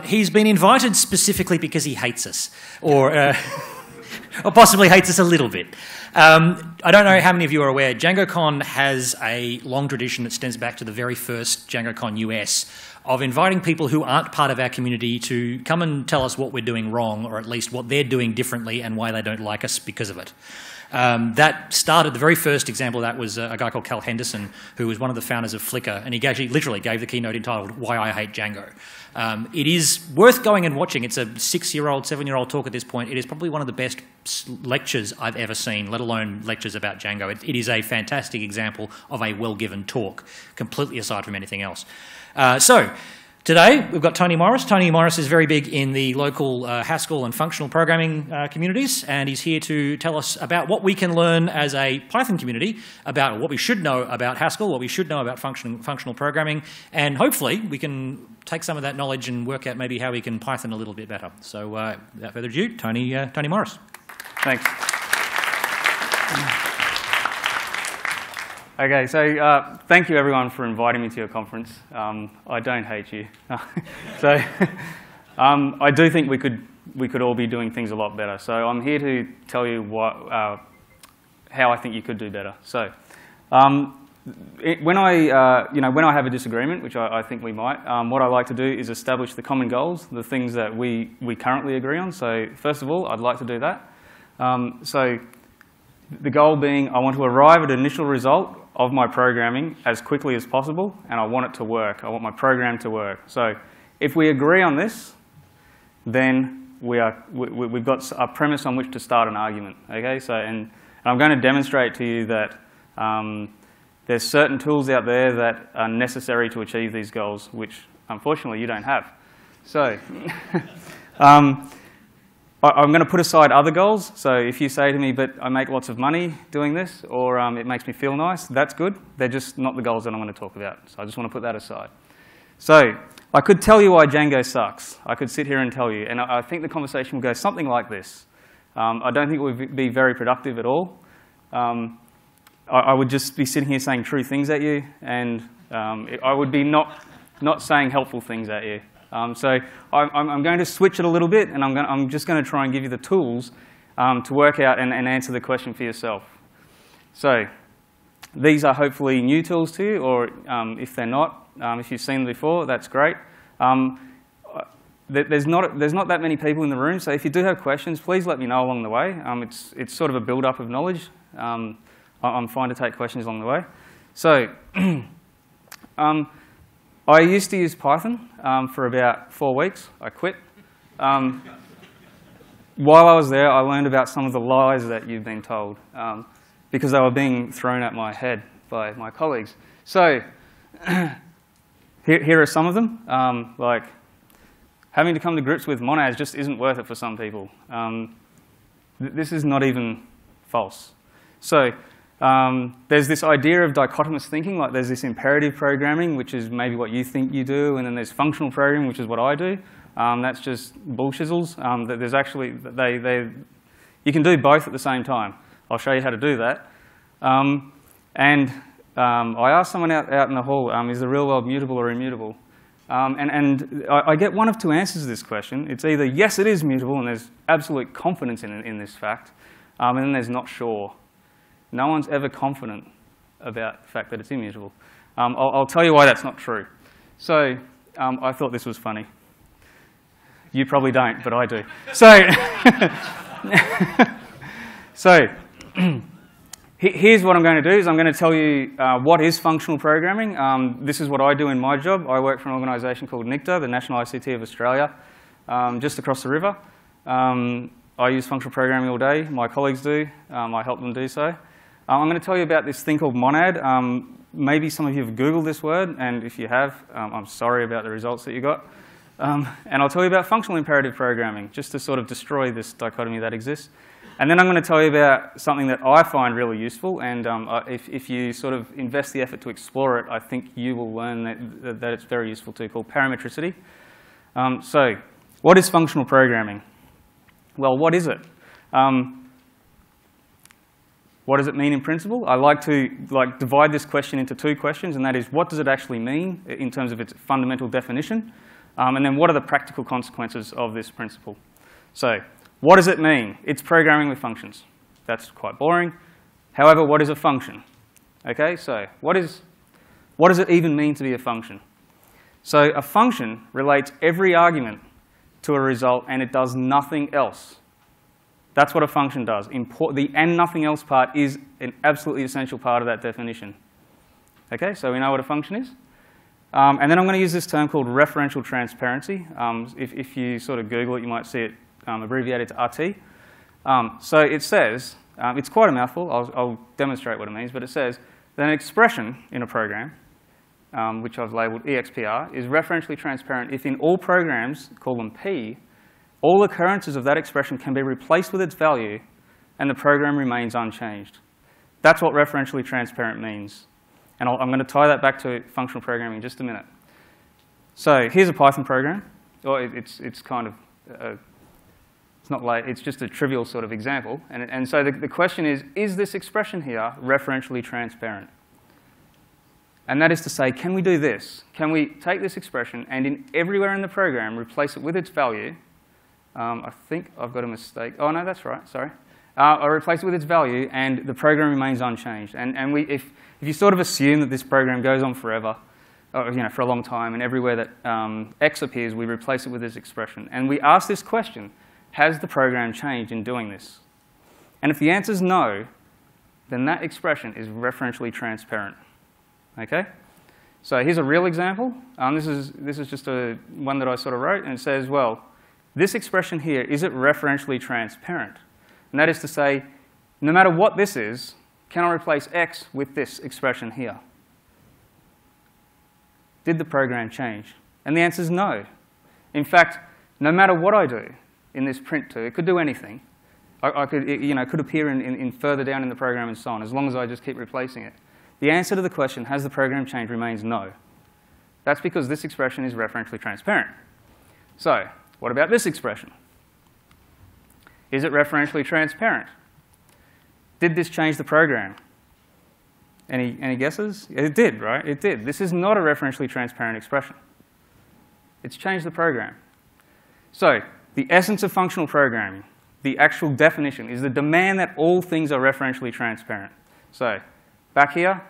He's been invited specifically because he hates us, or possibly hates us a little bit. I don't know how many of you are aware, DjangoCon has a long tradition that stems back to the very first DjangoCon US of inviting people who aren't part of our community to come and tell us what we're doing wrong, or at least what they're doing differently and why they don't like us because of it. That started, the very first example of that was a guy called Cal Henderson, who was one of the founders of Flickr, and he actually literally gave the keynote entitled "Why I Hate Django." It is worth going and watching. It's a 6-year-old, 7-year-old talk at this point. It is probably one of the best lectures I've ever seen, let alone lectures about Django. It is a fantastic example of a well-given talk, completely aside from anything else. So today, we've got Tony Morris. Tony Morris is very big in the local Haskell and functional programming communities, and he's here to tell us about what we can learn as a Python community, about what we should know about Haskell, what we should know about functional programming, and hopefully we can take some of that knowledge and work out maybe how we can Python a little bit better. So without further ado, Tony Morris. Thanks. Okay, so thank you everyone for inviting me to your conference. I don't hate you. So I do think we could all be doing things a lot better. So I'm here to tell you how I think you could do better. So when I have a disagreement, which I think we might, what I like to do is establish the common goals, the things that we currently agree on. So first of all, I'd like to do that. So the goal being I want to arrive at an initial result of my programming as quickly as possible, and I want it to work. I want my program to work. So if we agree on this, then we've got a premise on which to start an argument. Okay, so and I'm going to demonstrate to you that there's certain tools out there that are necessary to achieve these goals, which unfortunately you don't have. So I'm going to put aside other goals. So if you say to me, but I make lots of money doing this, or it makes me feel nice, that's good. They're just not the goals that I'm going to talk about. So I just want to put that aside. So I could tell you why Django sucks. I could sit here and tell you. And I think the conversation will go something like this. I don't think it would be very productive at all. I would just be sitting here saying true things at you, and I would be not saying helpful things at you. So I'm going to switch it a little bit, and I'm just going to try and give you the tools to work out and answer the question for yourself. So these are hopefully new tools to you, or if they're not, if you've seen them before, that's great. There's not that many people in the room, so if you do have questions, please let me know along the way. It's sort of a build-up of knowledge. I'm fine to take questions along the way. So I used to use Python for about 4 weeks. I quit. While I was there, I learned about some of the lies that you've been told because they were being thrown at my head by my colleagues. So here are some of them. Like having to come to grips with monads just isn't worth it for some people. This is not even false. So there's this idea of dichotomous thinking, like there's this imperative programming, which is maybe what you think you do, and then there's functional programming, which is what I do. That's just bullshizzles. There's actually, you can do both at the same time. I'll show you how to do that. I asked someone out in the hall, is the real world mutable or immutable? I get one of two answers to this question. It's either yes, it is mutable, and there's absolute confidence in this fact, and then there's not sure. No one's ever confident about the fact that it's immutable. I'll tell you why that's not true. So I thought this was funny. You probably don't, but I do. So here's what I'm going to do, is I'm going to tell you what is functional programming. This is what I do in my job. I work for an organisation called NICTA, the National ICT of Australia, just across the river. I use functional programming all day. My colleagues do. I help them do so. I'm going to tell you about this thing called monad. Maybe some of you have Googled this word, and if you have, I'm sorry about the results that you got. And I'll tell you about functional imperative programming, just to sort of destroy this dichotomy that exists. And then I'm going to tell you about something that I find really useful, and if you sort of invest the effort to explore it, I think you will learn that it's very useful too, called parametricity. So what is functional programming? Well, what is it? What does it mean in principle? I like to divide this question into 2 questions, and that is, what does it actually mean in terms of its fundamental definition? And then what are the practical consequences of this principle? So what does it mean? It's programming with functions. That's quite boring. However, what is a function? Okay, so what does it even mean to be a function? So a function relates every argument to a result, and it does nothing else. That's what a function does. The and nothing else part is an absolutely essential part of that definition. Okay, so we know what a function is. And then I'm going to use this term called referential transparency. If you sort of Google it, you might see it abbreviated to RT. So it says, it's quite a mouthful. I'll demonstrate what it means, but it says that an expression in a program, which I've labeled EXPR, is referentially transparent if in all programs, call them P, all occurrences of that expression can be replaced with its value and the program remains unchanged. That's what referentially transparent means. And I'm going to tie that back to functional programming in just a minute. So here's a Python program. Or it's kind of, it's not like, it's just a trivial sort of example. And so the question is this expression here referentially transparent? And that is to say, can we do this? Can we take this expression and everywhere in the program replace it with its value? I think I've got a mistake. Oh, no, that's right. Sorry. I'll replace it with its value, and the program remains unchanged. And if you sort of assume that this program goes on forever, or, for a long time, and everywhere that X appears, we replace it with this expression. And we ask this question, has the program changed in doing this? And if the answer is no, then that expression is referentially transparent. Okay? So here's a real example. This is just one that I sort of wrote, and it says, well, this expression here, is it referentially transparent? And that is to say, no matter what this is, can I replace X with this expression here? Did the program change? And the answer is no. In fact, no matter what I do in this print2, it could do anything. It could appear in further down in the program and so on, as long as I just keep replacing it. The answer to the question, has the program changed, remains no. That's because this expression is referentially transparent. So what about this expression? Is it referentially transparent? Did this change the program? Any guesses? It did, right? It did. This is not a referentially transparent expression. It's changed the program. So the essence of functional programming, the actual definition, is the demand that all things are referentially transparent. So back here,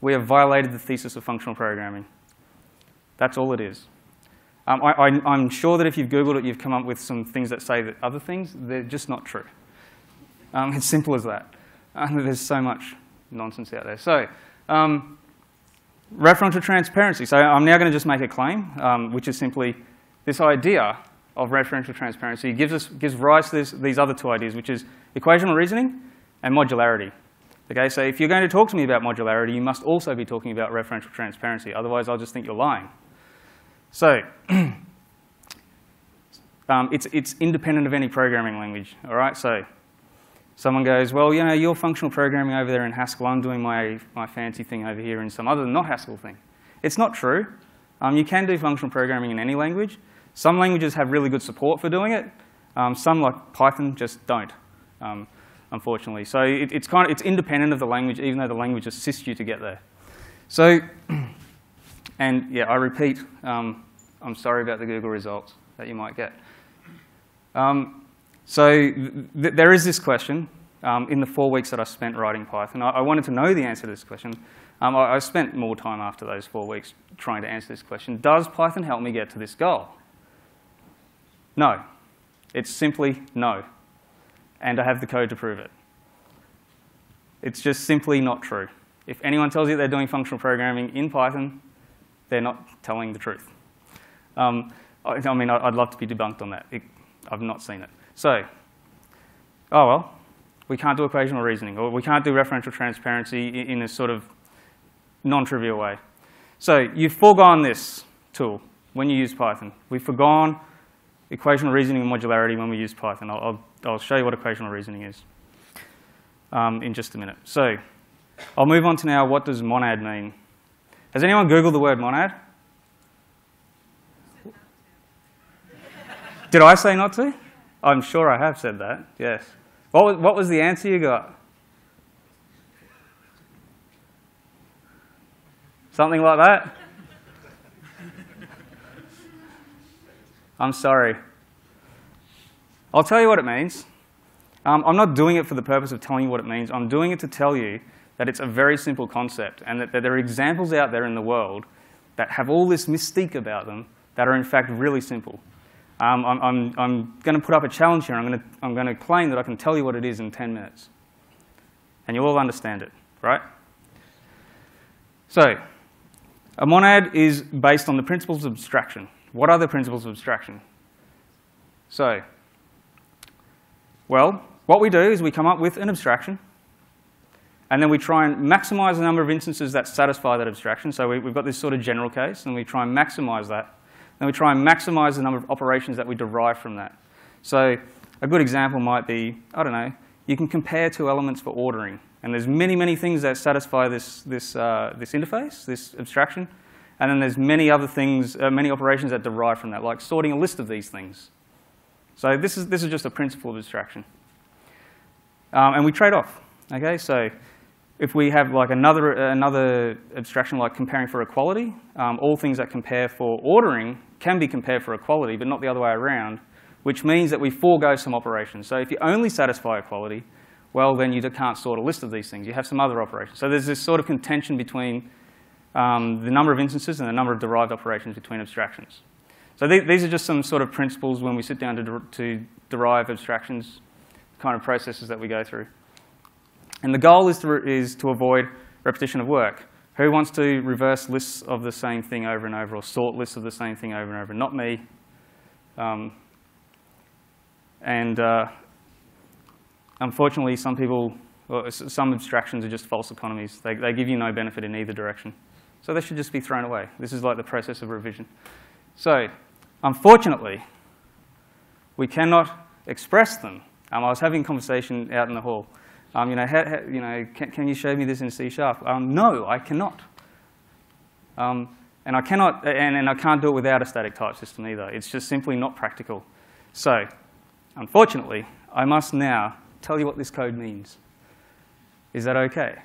we have violated the thesis of functional programming. That's all it is. I'm sure that if you've Googled it, you've come up with some things that say that other things. They're just not true. It's simple as that. There's so much nonsense out there. So referential transparency. So I'm now going to just make a claim, which is simply this idea of referential transparency gives rise to these other two ideas, which is equational reasoning and modularity. Okay, so if you're going to talk to me about modularity, you must also be talking about referential transparency. Otherwise, I'll just think you're lying. So it's independent of any programming language. All right, so someone goes, well, you're functional programming over there in Haskell. I'm doing my fancy thing over here in some other not Haskell thing. It's not true. You can do functional programming in any language. Some languages have really good support for doing it. Some, like Python, just don't, unfortunately. So it's independent of the language, even though the language assists you to get there. So, and yeah, I repeat, I'm sorry about the Google results that you might get. There is this question in the 4 weeks that I spent writing Python. I wanted to know the answer to this question. I spent more time after those 4 weeks trying to answer this question. Does Python help me get to this goal? No. It's simply no. And I have the code to prove it. It's just simply not true. If anyone tells you they're doing functional programming in Python, they're not telling the truth. I mean, I'd love to be debunked on that. I've not seen it. So, oh well, we can't do equational reasoning, or we can't do referential transparency in a sort of non-trivial way. So you've foregone this tool when you use Python. We've foregone equational reasoning and modularity when we use Python. I'll show you what equational reasoning is in just a minute. So I'll move on to now, what does monad mean? Has anyone Googled the word monad? Did I say not to? I'm sure I have said that, yes. What was the answer you got? Something like that? I'm sorry. I'll tell you what it means. I'm not doing it for the purpose of telling you what it means. I'm doing it to tell you that it's a very simple concept and that there are examples out there in the world that have all this mystique about them that are in fact really simple. I'm going to put up a challenge here. I'm going to claim that I can tell you what it is in 10 minutes. And you'll all understand it, right? So, a monad is based on the principles of abstraction. What are the principles of abstraction? So, well, what we do is we come up with an abstraction, and then we try and maximize the number of instances that satisfy that abstraction. So we've got this sort of general case, and we try and maximize that. Then we try and maximize the number of operations that we derive from that. So a good example might be, I don't know, you can compare two elements for ordering. And there's many, many things that satisfy this interface, this abstraction. And then there's many other things, many operations that derive from that, like sorting a list of these things. So this is just a principle of abstraction. And we trade off. Okay, so if we have like another abstraction like comparing for equality, all things that compare for ordering can be compared for equality, but not the other way around, which means that we forego some operations. So if you only satisfy equality, well, then you can't sort a list of these things. You have some other operations. So there's this sort of contention between the number of instances and the number of derived operations between abstractions. So these are just some sort of principles when we sit down to derive abstractions, kind of processes that we go through. And the goal is to avoid repetition of work. Who wants to reverse lists of the same thing over and over, or sort lists of the same thing over and over? Not me. Unfortunately, some abstractions are just false economies. They give you no benefit in either direction. So they should just be thrown away. This is like the process of revision. So, unfortunately, we cannot express them. I was having a conversation out in the hall. Can you show me this in C#? No, I cannot. And I cannot, and I can't do it without a static type system either. It's just simply not practical. So, unfortunately, I must now tell you what this code means. Is that OK?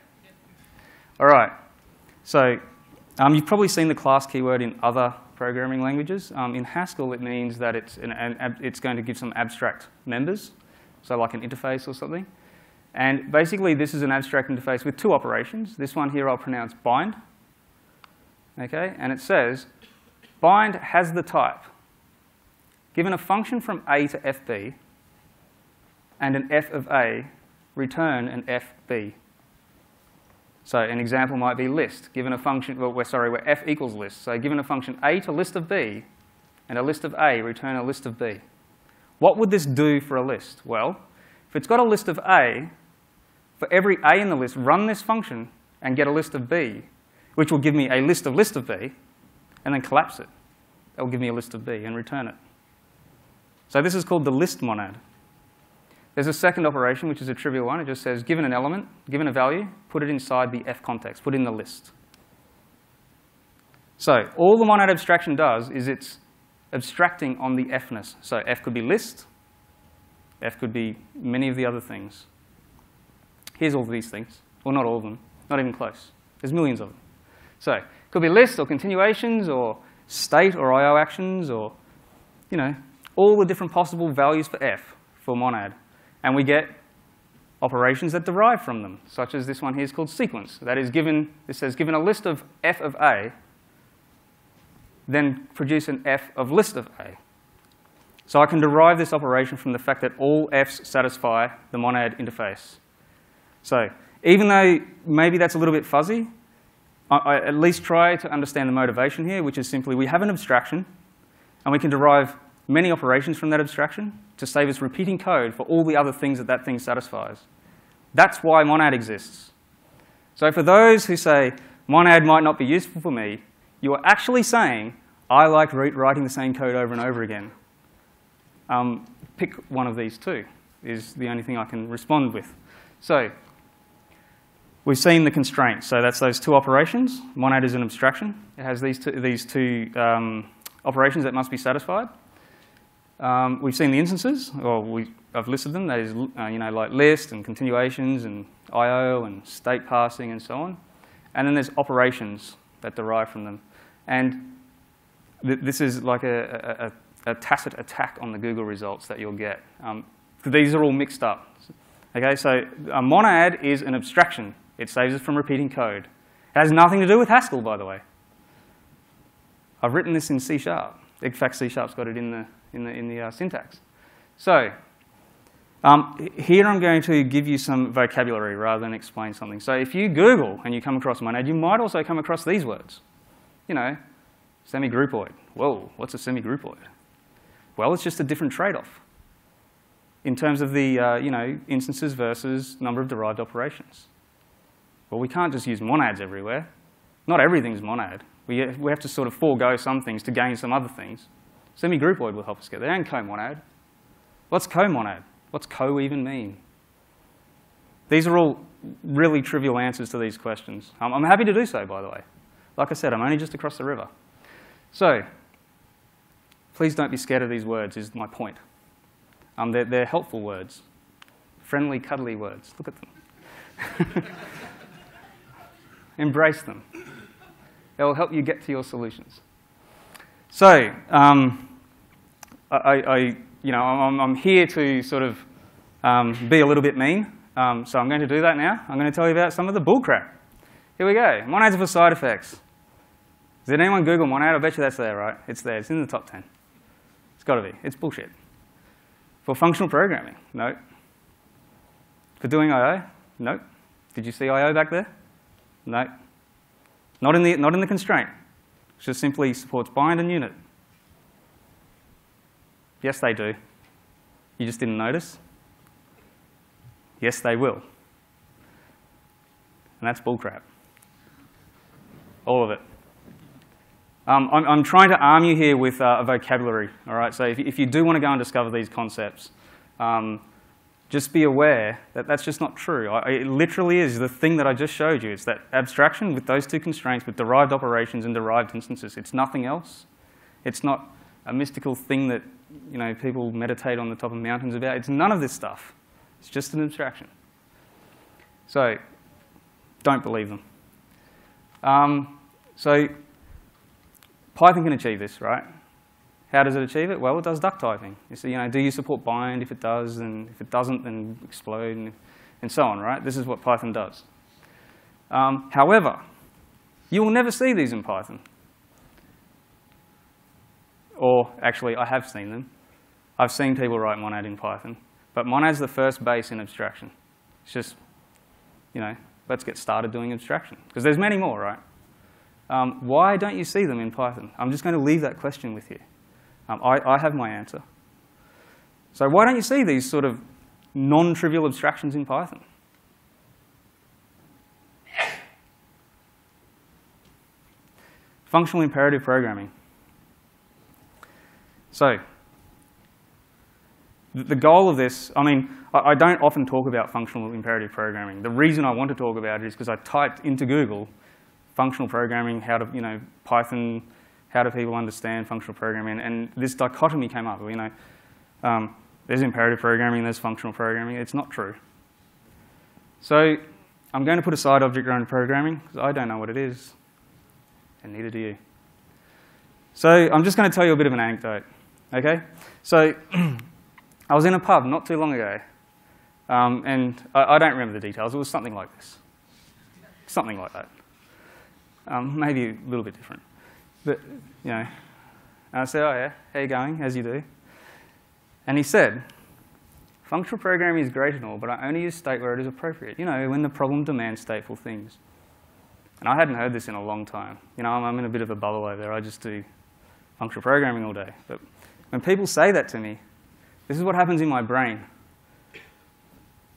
All right. So, you've probably seen the class keyword in other programming languages. In Haskell, it means that it's going to give some abstract members, so like an interface or something. And basically, this is an abstract interface with two operations. This one here I'll pronounce bind. Okay? And it says, bind has the type, given a function from A to fb, and an f of A, return an fb. So an example might be list, given a function, where f equals list. So given a function A to list of B, and a list of A, return a list of B. What would this do for a list? Well, if it's got a list of A, for every A in the list, run this function and get a list of B, which will give me a list of B, and then collapse it. That will give me a list of B and return it. So this is called the list monad. There's a second operation, which is a trivial one. It just says, given an element, given a value, put it inside the f context, put in the list. So all the monad abstraction does is it's abstracting on the fness. So f could be list, f could be many of the other things. Here's all of these things. Well, not all of them. Not even close. There's millions of them. So it could be list or continuations or state or IO actions or, all the different possible values for f, for monad. And we get operations that derive from them, such as this one here is called sequence. That is given, it says, given a list of f of A, then produce an f of list of A. So I can derive this operation from the fact that all f's satisfy the monad interface. So even though maybe that's a little bit fuzzy, I at least try to understand the motivation here, which is simply we have an abstraction, and we can derive many operations from that abstraction to save us repeating code for all the other things that thing satisfies. That's why monad exists. So for those who say, monad might not be useful for me, you are actually saying, I like writing the same code over and over again. Pick one of these two is the only thing I can respond with. So we've seen the constraints. So that's those two operations. Monad is an abstraction. It has these two operations that must be satisfied. We've seen the instances, or I've listed them. That is, like list and continuations and IO and state passing and so on. And then there's operations that derive from them. And this is like a a tacit attack on the Google results that you'll get. These are all mixed up. Okay, so a monad is an abstraction. It saves us from repeating code. It has nothing to do with Haskell, by the way. I've written this in C#. In fact, C#'s got it in the syntax. So here I'm going to give you some vocabulary rather than explain something. So if you Google and you come across monad, you might also come across these words. You know, semi-groupoid. Whoa, what's a semi-groupoid? Well, it's just a different trade-off in terms of the instances versus number of derived operations. Well, we can't just use monads everywhere. Not everything's monad. We have to sort of forego some things to gain some other things. Semi-groupoid will help us get there, and co-monad. What's co-monad? What's co even mean? These are all really trivial answers to these questions. I'm happy to do so, by the way. Like I said, I'm only just across the river. So please don't be scared of these words, is my point. They're helpful words. Friendly, cuddly words. Look at them. Embrace them. They will help you get to your solutions. So I'm here to sort of be a little bit mean. So I'm going to do that now. I'm going to tell you about some of the bullcrap. Here we go. Monads for side effects. Did anyone Google monad? I bet you that's there, right? It's there. It's in the top 10. It's got to be. It's bullshit. For functional programming? No. For doing I/O? No. Did you see I/O back there? No. Not in the constraint. It just simply supports bind and unit. Yes, they do. You just didn't notice? Yes, they will. And that's bullcrap. All of it. I'm trying to arm you here with a vocabulary, all right? So if you do want to go and discover these concepts, just be aware that that's just not true. It literally is the thing that I just showed you. It's that abstraction with those two constraints, with derived operations and derived instances. It's nothing else. It's not a mystical thing that people meditate on the top of mountains about. It's none of this stuff. It's just an abstraction. So don't believe them. So Python can achieve this, right? How does it achieve it? Well, it does duck typing. You see, do you support bind? If it does, and if it doesn't, then explode, and so on, right? This is what Python does. However, you will never see these in Python. Or actually, I have seen them. I've seen people write monad in Python. But monad's the first base in abstraction. It's just, let's get started doing abstraction. Because there's many more, right? Why don't you see them in Python? I'm just going to leave that question with you. I have my answer. So why don't you see these sort of non-trivial abstractions in Python? Functional imperative programming. So the goal of this, I don't often talk about functional imperative programming. The reason I want to talk about it is because I typed into Google functional programming, Python, how do people understand functional programming, and this dichotomy came up. There's imperative programming, there's functional programming. It's not true. So I'm going to put aside object-oriented programming, because I don't know what it is, and neither do you. So I'm just going to tell you a bit of an anecdote. Okay? So I was in a pub not too long ago, and I don't remember the details. It was something like this. Something like that. Maybe a little bit different. But, and I said, oh yeah, how you going? As you do. And he said, functional programming is great and all, but I only use state where it is appropriate. When the problem demands stateful things. And I hadn't heard this in a long time. I'm in a bit of a bubble over there. I just do functional programming all day. But when people say that to me, this is what happens in my brain.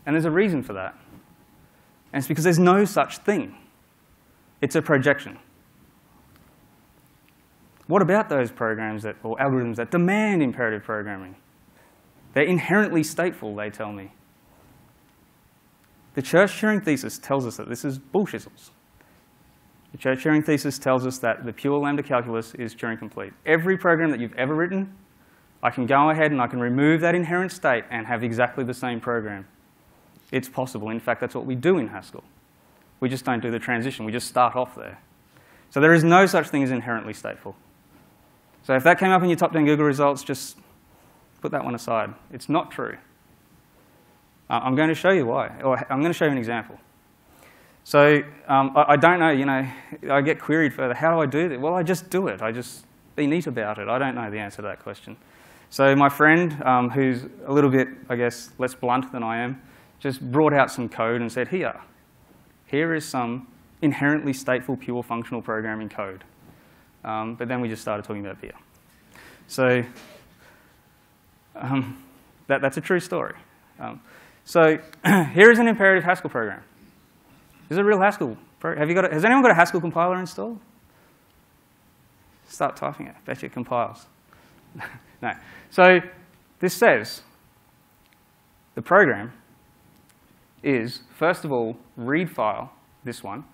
And there's a reason for that. And it's because there's no such thing. It's a projection. What about those programs or algorithms that demand imperative programming? They're inherently stateful, they tell me. The Church-Turing thesis tells us that this is bullshizzles. The Church-Turing thesis tells us that the pure lambda calculus is Turing complete. Every program that you've ever written, I can go ahead and I can remove that inherent state and have exactly the same program. It's possible. In fact, that's what we do in Haskell. We just don't do the transition. We just start off there. So there is no such thing as inherently stateful. So if that came up in your top 10 Google results, just put that one aside. It's not true. I'm going to show you why, or I'm going to show you an example. So I don't know, I get queried further, how do I do that? Well, I just do it. I just be neat about it. I don't know the answer to that question. So my friend, who's a little bit, I guess, less blunt than I am, just brought out some code and said, here is some inherently stateful, pure functional programming code. But then we just started talking about beer. So that's a true story. So here is an imperative Haskell program. This is a real Haskell program. Has anyone got a Haskell compiler installed? Start typing it. Bet you it compiles. No. So this says the program is, first of all, read file, this one,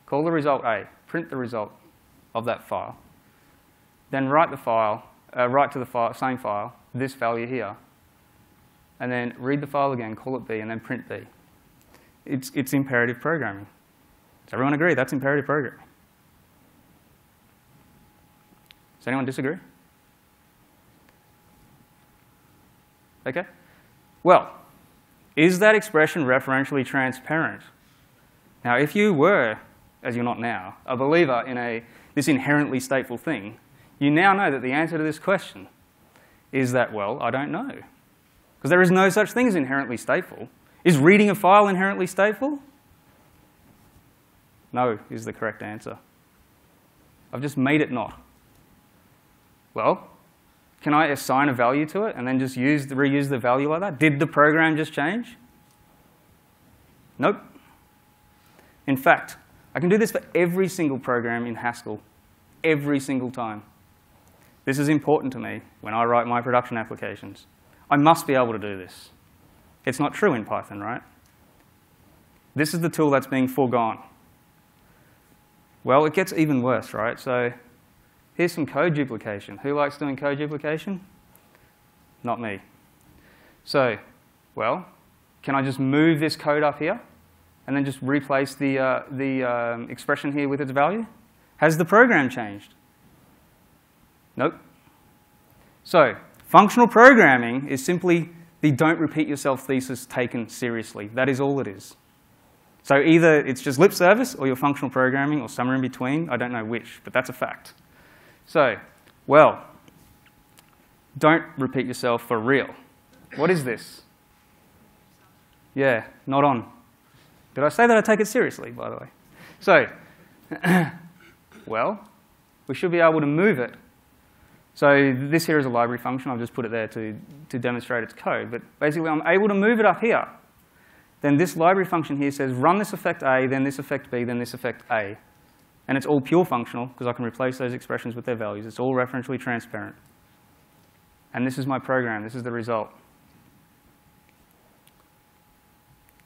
call the result A, print the result of that file, then write to the same file, this value here, and then read the file again, call it B, and then print B. It's imperative programming. Does everyone agree that's imperative programming? Does anyone disagree? Okay. Well, is that expression referentially transparent? Now, if you were, as you're not now, a believer in this inherently stateful thing, you now know that the answer to this question is that, well, I don't know. Because there is no such thing as inherently stateful. Is reading a file inherently stateful? No is the correct answer. I've just made it not. Well, can I assign a value to it and then just reuse the value like that? Did the program just change? Nope. In fact, I can do this for every single program in Haskell, every single time. This is important to me when I write my production applications. I must be able to do this. It's not true in Python, right? This is the tool that's being foregone. Well, it gets even worse, right? So here's some code duplication. Who likes doing code duplication? Not me. So, well, can I just move this code up here and then just replace the expression here with its value? Has the program changed? Nope. So functional programming is simply the don't repeat yourself thesis taken seriously. That is all it is. So either it's just lip service or you're functional programming or somewhere in between. I don't know which, but that's a fact. So, well, don't repeat yourself for real. What is this? Yeah, not on. Did I say that I take it seriously, by the way? So, well, we should be able to move it. So this here is a library function. I've just put it there to demonstrate its code. But basically, I'm able to move it up here. Then this library function here says, run this effect A, then this effect B, then this effect A. And it's all pure functional, because I can replace those expressions with their values. It's all referentially transparent. And this is my program. This is the result.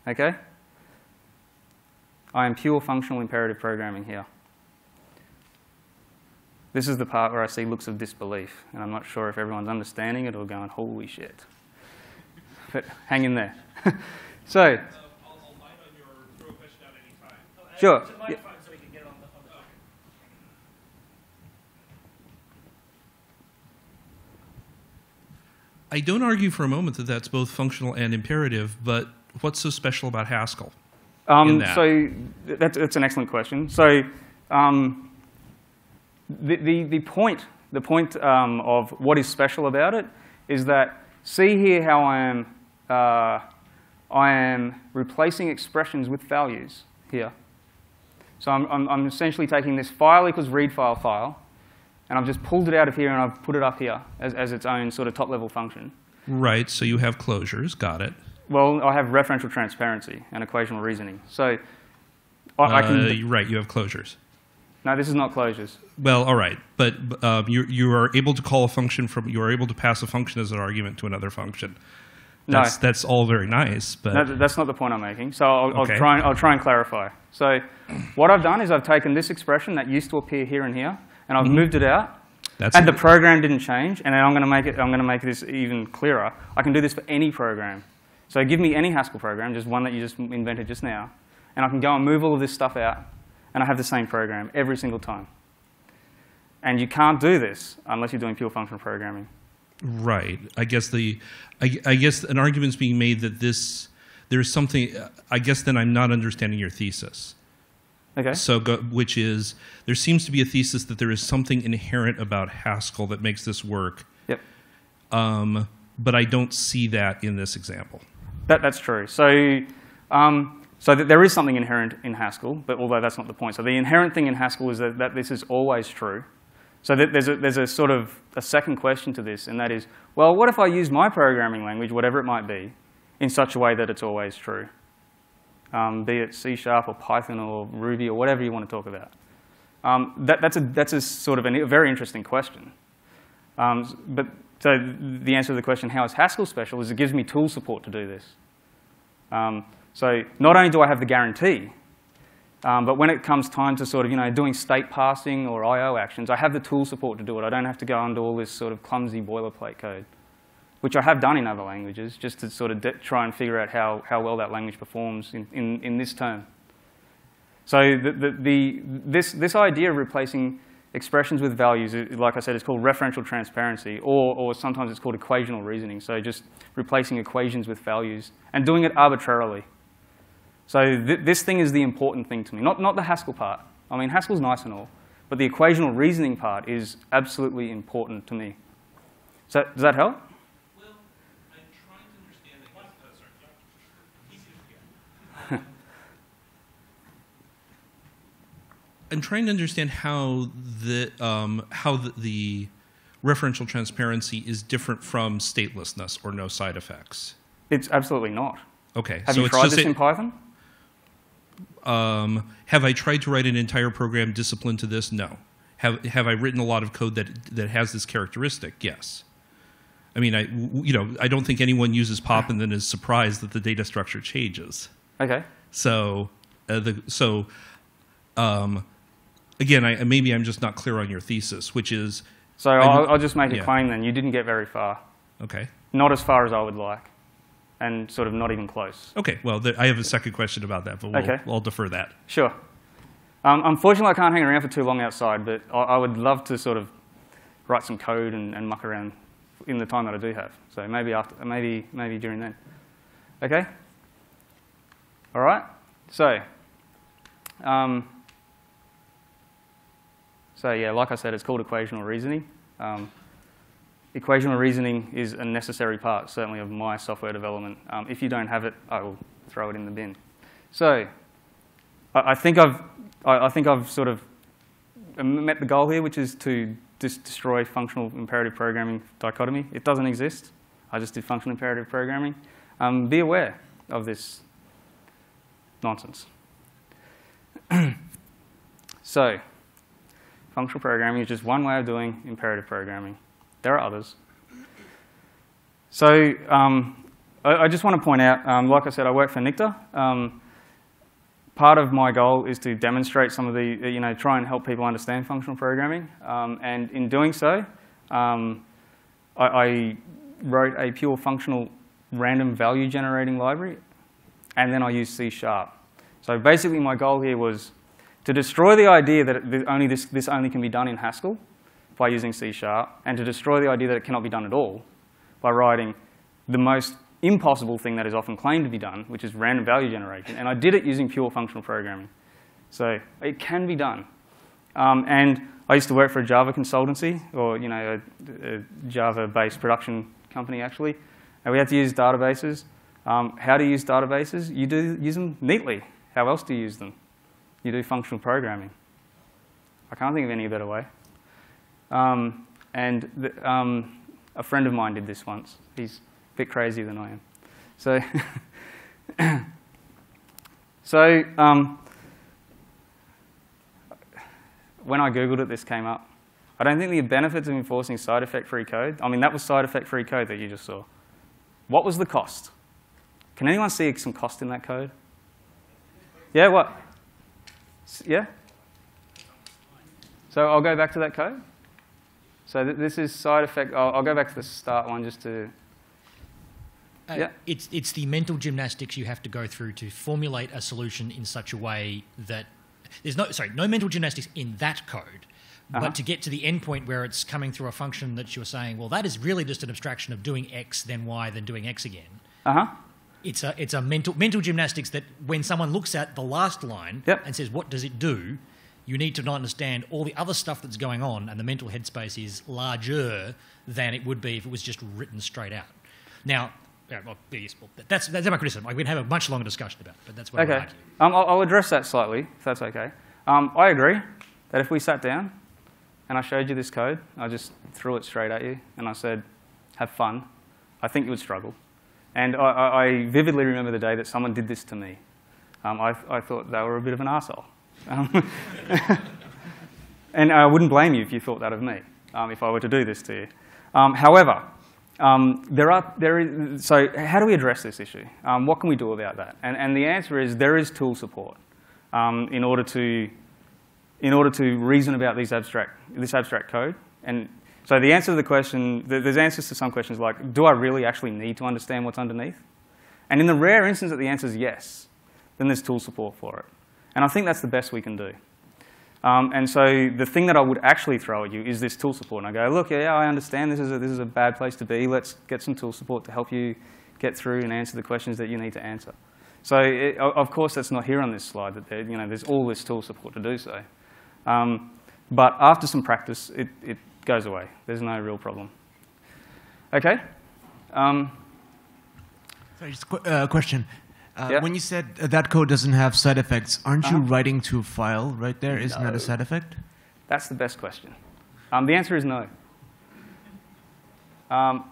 OK? I am pure functional imperative programming here. This is the part where I see looks of disbelief. And I'm not sure if everyone's understanding it or going, holy shit. But hang in there. So, I'll mind on your throw question at any time. Sure. To my phone so we can get it on the phone. I don't argue for a moment that that's both functional and imperative, but what's so special about Haskell? So that's an excellent question. So the point of what is special about it is that see here how I am replacing expressions with values here. So I'm essentially taking this file equals read file, and I've just pulled it out of here and I've put it up here as its own sort of top-level function. Right, so you have closures, got it. Well, I have referential transparency and equational reasoning. So I can... Right, you have closures. No, this is not closures. Well, all right, but you are able to call a function from... You are able to pass a function as an argument to another function. That's all very nice, but... No, that's not the point I'm making. So I'll try and clarify. So what I've done is I've taken this expression that used to appear here and here, and I've moved it out. The program didn't change, and then I'm going to make this even clearer. I can do this for any program. So give me any Haskell program, just one that you just invented just now, and I can go and move all of this stuff out, and I have the same program every single time. And you can't do this unless you're doing pure functional programming. Right. I guess an argument's being made that there's something. I guess then I'm not understanding your thesis. Okay. So, which is there seems to be a thesis that there is something inherent about Haskell that makes this work. Yep. But I don't see that in this example. That's true. So, there is something inherent in Haskell, but although that's not the point. So the inherent thing in Haskell is that this is always true. So there's a sort of a second question to this, and that is, well, what if I use my programming language, whatever it might be, in such a way that it's always true? Be it C# or Python or Ruby or whatever you want to talk about. That's a sort of a very interesting question. So the answer to the question, how is Haskell special, is it gives me tool support to do this. So not only do I have the guarantee, but when it comes time to sort of doing state passing or I/O actions, I have the tool support to do it. I don't have to go under all this sort of clumsy boilerplate code, which I have done in other languages, just to sort of try and figure out how well that language performs in this term. So this idea of replacing expressions with values, like I said, it's called referential transparency, or sometimes it's called equational reasoning. So just replacing equations with values and doing it arbitrarily. So this thing is the important thing to me, not the Haskell part. I mean, Haskell's nice and all, but the equational reasoning part is absolutely important to me. So does that help? Well, I'm trying to understand. I'm trying to understand how the referential transparency is different from statelessness or no side effects. It's absolutely not. Okay. Have you tried this in Python? Have I tried to write an entire program disciplined to this? No. Have I written a lot of code that has this characteristic? Yes. I mean, I don't think anyone uses pop and then is surprised that the data structure changes. Okay. So, again, maybe I'm just not clear on your thesis, which is. So I'll just make a claim then. You didn't get very far. Okay. Not as far as I would like, and sort of not even close. Okay. Well, I have a second question about that, but I'll defer that. Sure. Unfortunately, I can't hang around for too long outside, but I would love to sort of write some code and muck around in the time that I do have. So maybe during then. Okay. All right. So yeah, like I said, it's called equational reasoning. Equational reasoning is a necessary part, certainly, of my software development. If you don't have it, I will throw it in the bin. So I think I've sort of met the goal here, which is to destroy functional imperative programming dichotomy. It doesn't exist. I just did functional imperative programming. Be aware of this nonsense. So functional programming is just one way of doing imperative programming. There are others. So I just want to point out, like I said, I work for NICTA. Part of my goal is to demonstrate some of the, try and help people understand functional programming. And in doing so, I wrote a pure functional random value generating library, and then I used C#. So basically my goal here was to destroy the idea that this only can be done in Haskell by using C#, and to destroy the idea that it cannot be done at all by writing the most impossible thing that is often claimed to be done, which is random value generation. And I did it using pure functional programming. So it can be done. And I used to work for a Java consultancy, or a Java-based production company, actually. And we had to use databases. How to use databases? You do use them neatly. How else do you use them? You do functional programming. I can't think of any better way. A friend of mine did this once. He's a bit crazier than I am. So, when I Googled it, this came up. I don't think the benefits of enforcing side effect-free code, I mean, that was side effect-free code that you just saw. What was the cost? Can anyone see some cost in that code? Yeah, what? Yeah? So I'll go back to that code. So this is side effect. I'll go back to the start one just to. Yeah. It's the mental gymnastics you have to go through to formulate a solution in such a way that there's no mental gymnastics in that code, But to get to the endpoint where it's coming through a function that you're saying, well, that is really just an abstraction of doing X, then Y, then doing X again. It's a mental gymnastics that when someone looks at the last line and says, what does it do? You need to understand all the other stuff that's going on, and the mental headspace is larger than it would be if it was just written straight out. Now, that's my criticism. We can have a much longer discussion about it, but that's what I would argue. I'll address that slightly, if that's okay. I agree that if we sat down and I showed you this code, I just threw it straight at you, and I said, have fun, I think you would struggle. And I vividly remember the day that someone did this to me. I thought they were a bit of an arsehole. And I wouldn't blame you if you thought that of me, if I were to do this to you. However, so how do we address this issue? What can we do about that? And the answer is there is tool support in order to reason about this abstract code. And so the answer to the question, there's answers to some questions like, do I really actually need to understand what's underneath? And in the rare instance that the answer is yes, then there's tool support for it. And I think that's the best we can do. And so the thing that I would actually throw at you is this tool support. And I go, look, yeah, I understand this is a bad place to be. Let's get some tool support to help you get through and answer the questions that you need to answer. So of course, that's not here on this slide. That there's all this tool support to do so. But after some practice, it goes away. There's no real problem. OK? Sorry, just a question. When you said that code doesn't have side effects, aren't you writing to a file right there? Isn't that a side effect? That's the best question. The answer is no. And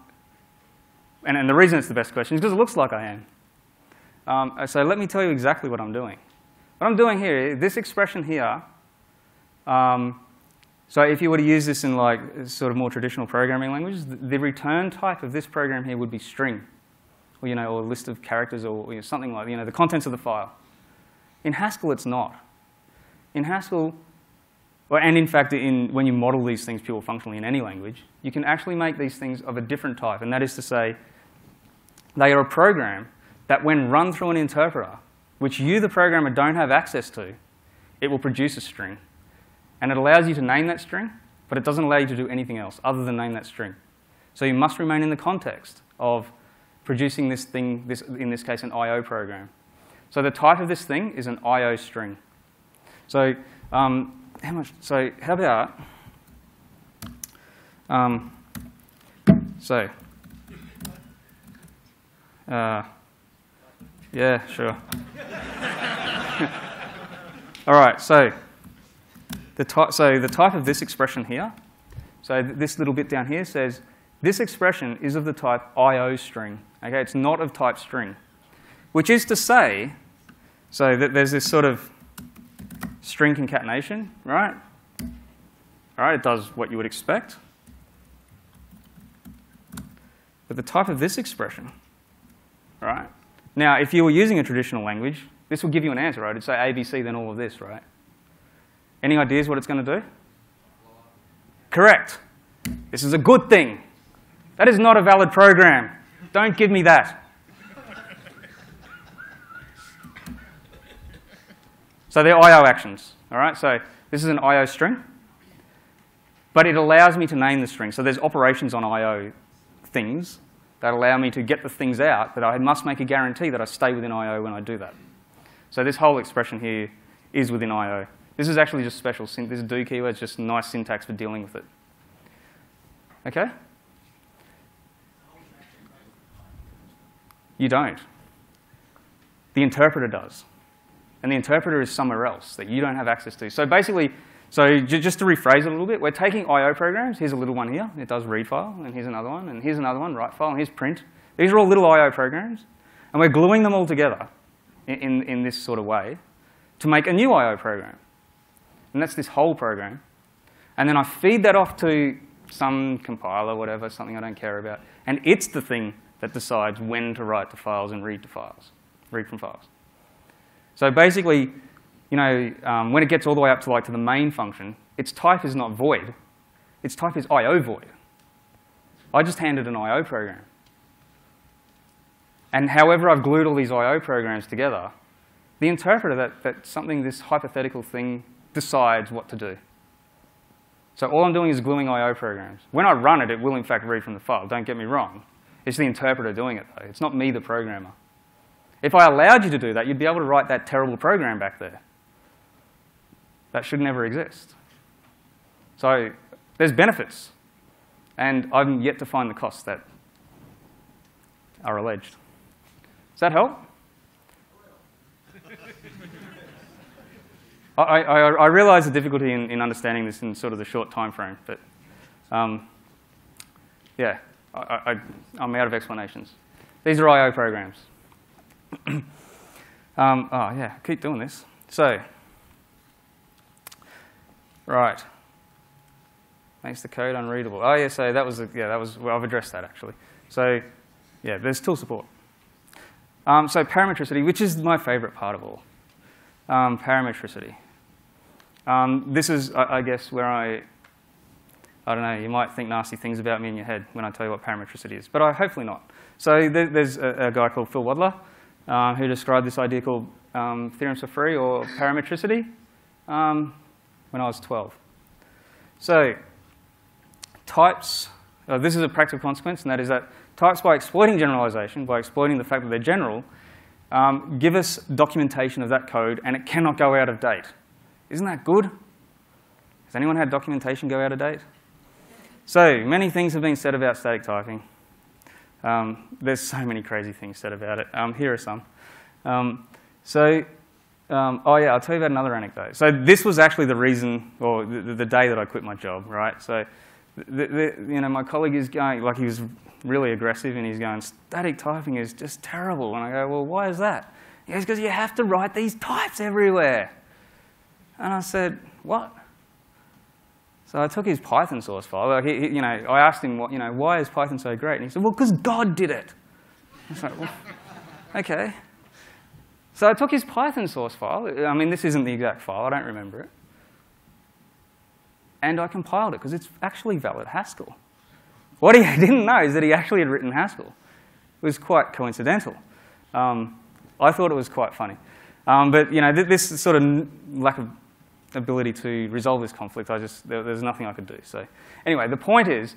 the reason it's the best question is because it looks like I am. So let me tell you exactly what I'm doing. What I'm doing here, this expression here, so if you were to use this in like sort of more traditional programming languages, the return type of this program here would be string. Or, or a list of characters, or something like the contents of the file. In Haskell, it's not. In Haskell, and in fact, when you model these things pure functionally in any language, you can actually make these things of a different type. And that is to say, they are a program that when run through an interpreter, which you, the programmer, don't have access to, it will produce a string. And it allows you to name that string, but it doesn't allow you to do anything else other than name that string. So you must remain in the context of producing this thing, in this case, an I/O program. So the type of this thing is an I/O string. So how about, yeah, sure. All right, so the type of this expression here, so this little bit down here says, this expression is of the type I/O string. Okay, it's not of type string, which is to say, so that there's this sort of string concatenation, right? All right, it does what you would expect. But the type of this expression, right? Now, if you were using a traditional language, this will give you an answer, right? It'd say ABC, then all of this, right? Any ideas what it's going to do? Correct. This is a good thing. That is not a valid program. Don't give me that. So they're I/O actions. All right. So this is an I/O string, but it allows me to name the string. So there's operations on I/O things that allow me to get the things out, but I must make a guarantee that I stay within I/O when I do that. So this whole expression here is within I/O. This is actually just special. This do keyword is just nice syntax for dealing with it. Okay. You don't. The interpreter does. And the interpreter is somewhere else that you don't have access to. So basically, just to rephrase it a little bit, we're taking I/O programs. Here's a little one here. It does read file. And here's another one. And here's another one, write file. And here's print. These are all little I/O programs. And we're gluing them all together in this sort of way to make a new I/O program. And that's this whole program. And then I feed that off to some compiler, whatever, something I don't care about. And it's the thing that decides when to write to files and read from files. So basically, when it gets all the way up to the main function, its type is not void. Its type is I/O void. I just handed an I/O program. And however I've glued all these I/O programs together, the interpreter, this hypothetical thing, decides what to do. So all I'm doing is gluing I/O programs. When I run it, it will in fact read from the file. Don't get me wrong. It's the interpreter doing it, though. It's not me, the programmer. If I allowed you to do that, you'd be able to write that terrible program back there. That should never exist. So there's benefits. And I'm yet to find the costs that are alleged. Does that help? I realize the difficulty in understanding this in sort of the short time frame, but yeah, I'm out of explanations. These are I/O programs. Oh yeah, keep doing this. So, right, makes the code unreadable. Oh yeah, so that was well, I've addressed that actually. So yeah, there's tool support. So parametricity, which is my favorite part of all. Parametricity. This is, I guess, where I don't know, you might think nasty things about me in your head when I tell you what parametricity is, but hopefully not. So there's a guy called Phil Wadler who described this idea called theorems for free, or parametricity, when I was 12. So types, this is a practical consequence, and that is that types, by exploiting generalization, by exploiting the fact that they're general, give us documentation of that code, and it cannot go out of date. Isn't that good? Has anyone had documentation go out of date? So many things have been said about static typing. There's so many crazy things said about it. Here are some. Oh yeah, I'll tell you about another anecdote. So this was actually the reason, or the day that I quit my job, right? So, you know, my colleague is going, like, he was really aggressive, and he's going, static typing is just terrible. And I go, well, why is that? He goes, because you have to write these types everywhere. And I said, what? So I took his Python source file. Like, you know, I asked him, what, you know, why is Python so great? And he said, well, because God did it. I was like, well, okay. So I took his Python source file. I mean, this isn't the exact file. I don't remember it. And I compiled it, because it's actually valid Haskell. What he didn't know is that he actually had written Haskell. It was quite coincidental. I thought it was quite funny. But you know, this sort of lack of ability to resolve this conflict, there's nothing I could do. So anyway, the point is,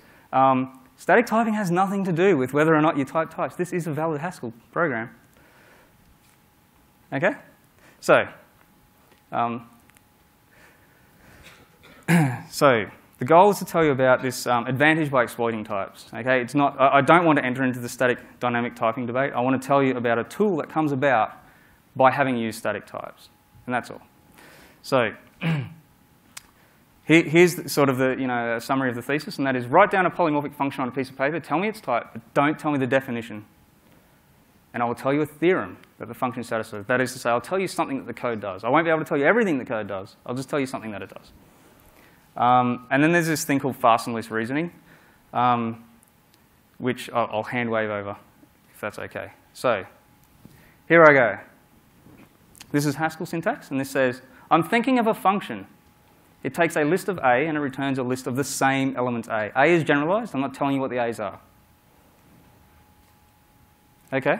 static typing has nothing to do with whether or not you type types. This is a valid Haskell program. Okay? So, so the goal is to tell you about this advantage by exploiting types. Okay? It's not, I don't want to enter into the static dynamic typing debate. I want to tell you about a tool that comes about by having used static types, and that's all. So here's sort of the, you know, a summary of the thesis, and that is, write down a polymorphic function on a piece of paper, tell me its type, but don't tell me the definition. And I will tell you a theorem that the function satisfies. That is to say, I'll tell you something that the code does. I won't be able to tell you everything the code does. I'll just tell you something that it does. And then there's this thing called fast and loose reasoning, which I'll hand wave over, if that's OK. So here I go. This is Haskell syntax, and this says, I'm thinking of a function. It takes a list of A, and it returns a list of the same elements A. A is generalized. I'm not telling you what the A's are. OK?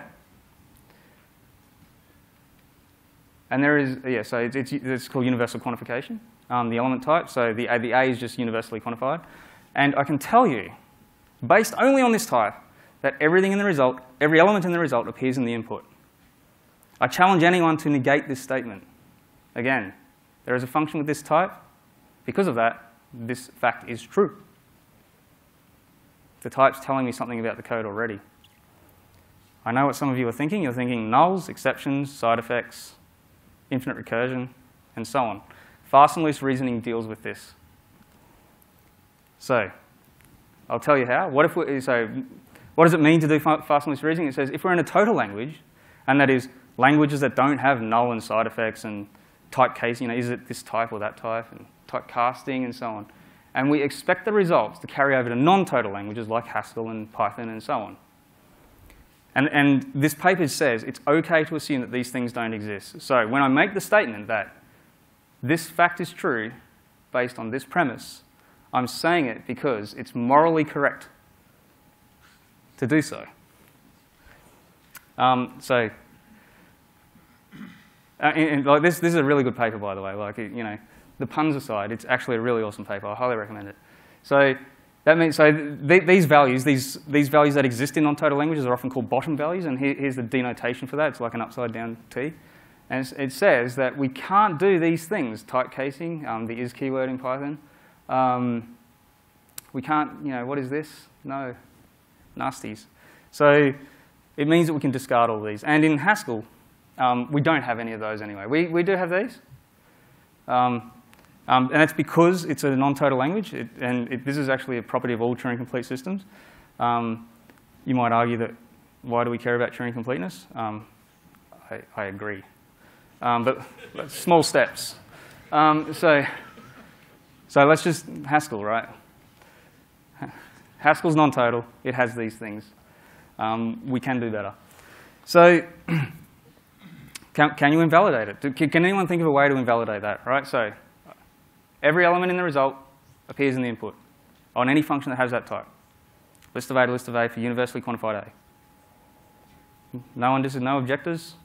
And there is, yeah, so it's called universal quantification, the element type. So the A is just universally quantified. And I can tell you, based only on this type, that everything in the result, every element in the result appears in the input. I challenge anyone to negate this statement. Again, there is a function with this type. Because of that, this fact is true. The type's telling me something about the code already. I know what some of you are thinking. You're thinking nulls, exceptions, side effects, infinite recursion, and so on. Fast and loose reasoning deals with this. So I'll tell you how. What does it mean to do fast and loose reasoning? It says if we're in a total language, and that is languages that don't have null and side effects and type case, you know, is it this type or that type, and type casting and so on. And we expect the results to carry over to non-total languages like Haskell and Python and so on. And this paper says it's OK to assume that these things don't exist. So when I make the statement that this fact is true based on this premise, I'm saying it because it's morally correct to do so. Like this is a really good paper, by the way. Like, you know, the puns aside, it's actually a really awesome paper. I highly recommend it. So that means, these values that exist in non-total languages are often called bottom values, and here's the denotation for that. It's like an upside-down T. And it says that we can't do these things, type casing, the is keyword in Python. We can't, what is this? No, nasties. So it means that we can discard all these. And in Haskell, we don't have any of those anyway. We do have these. And that's because it's a non-total language, this is actually a property of all Turing-complete systems. You might argue that, why do we care about Turing completeness? I agree. But small steps. So let's just Haskell, right? Haskell's non-total. It has these things. We can do better. So can you invalidate it? Can anyone think of a way to invalidate that? Right. So every element in the result appears in the input on any function that has that type. List of A to list of A for universally quantified A. No objectors?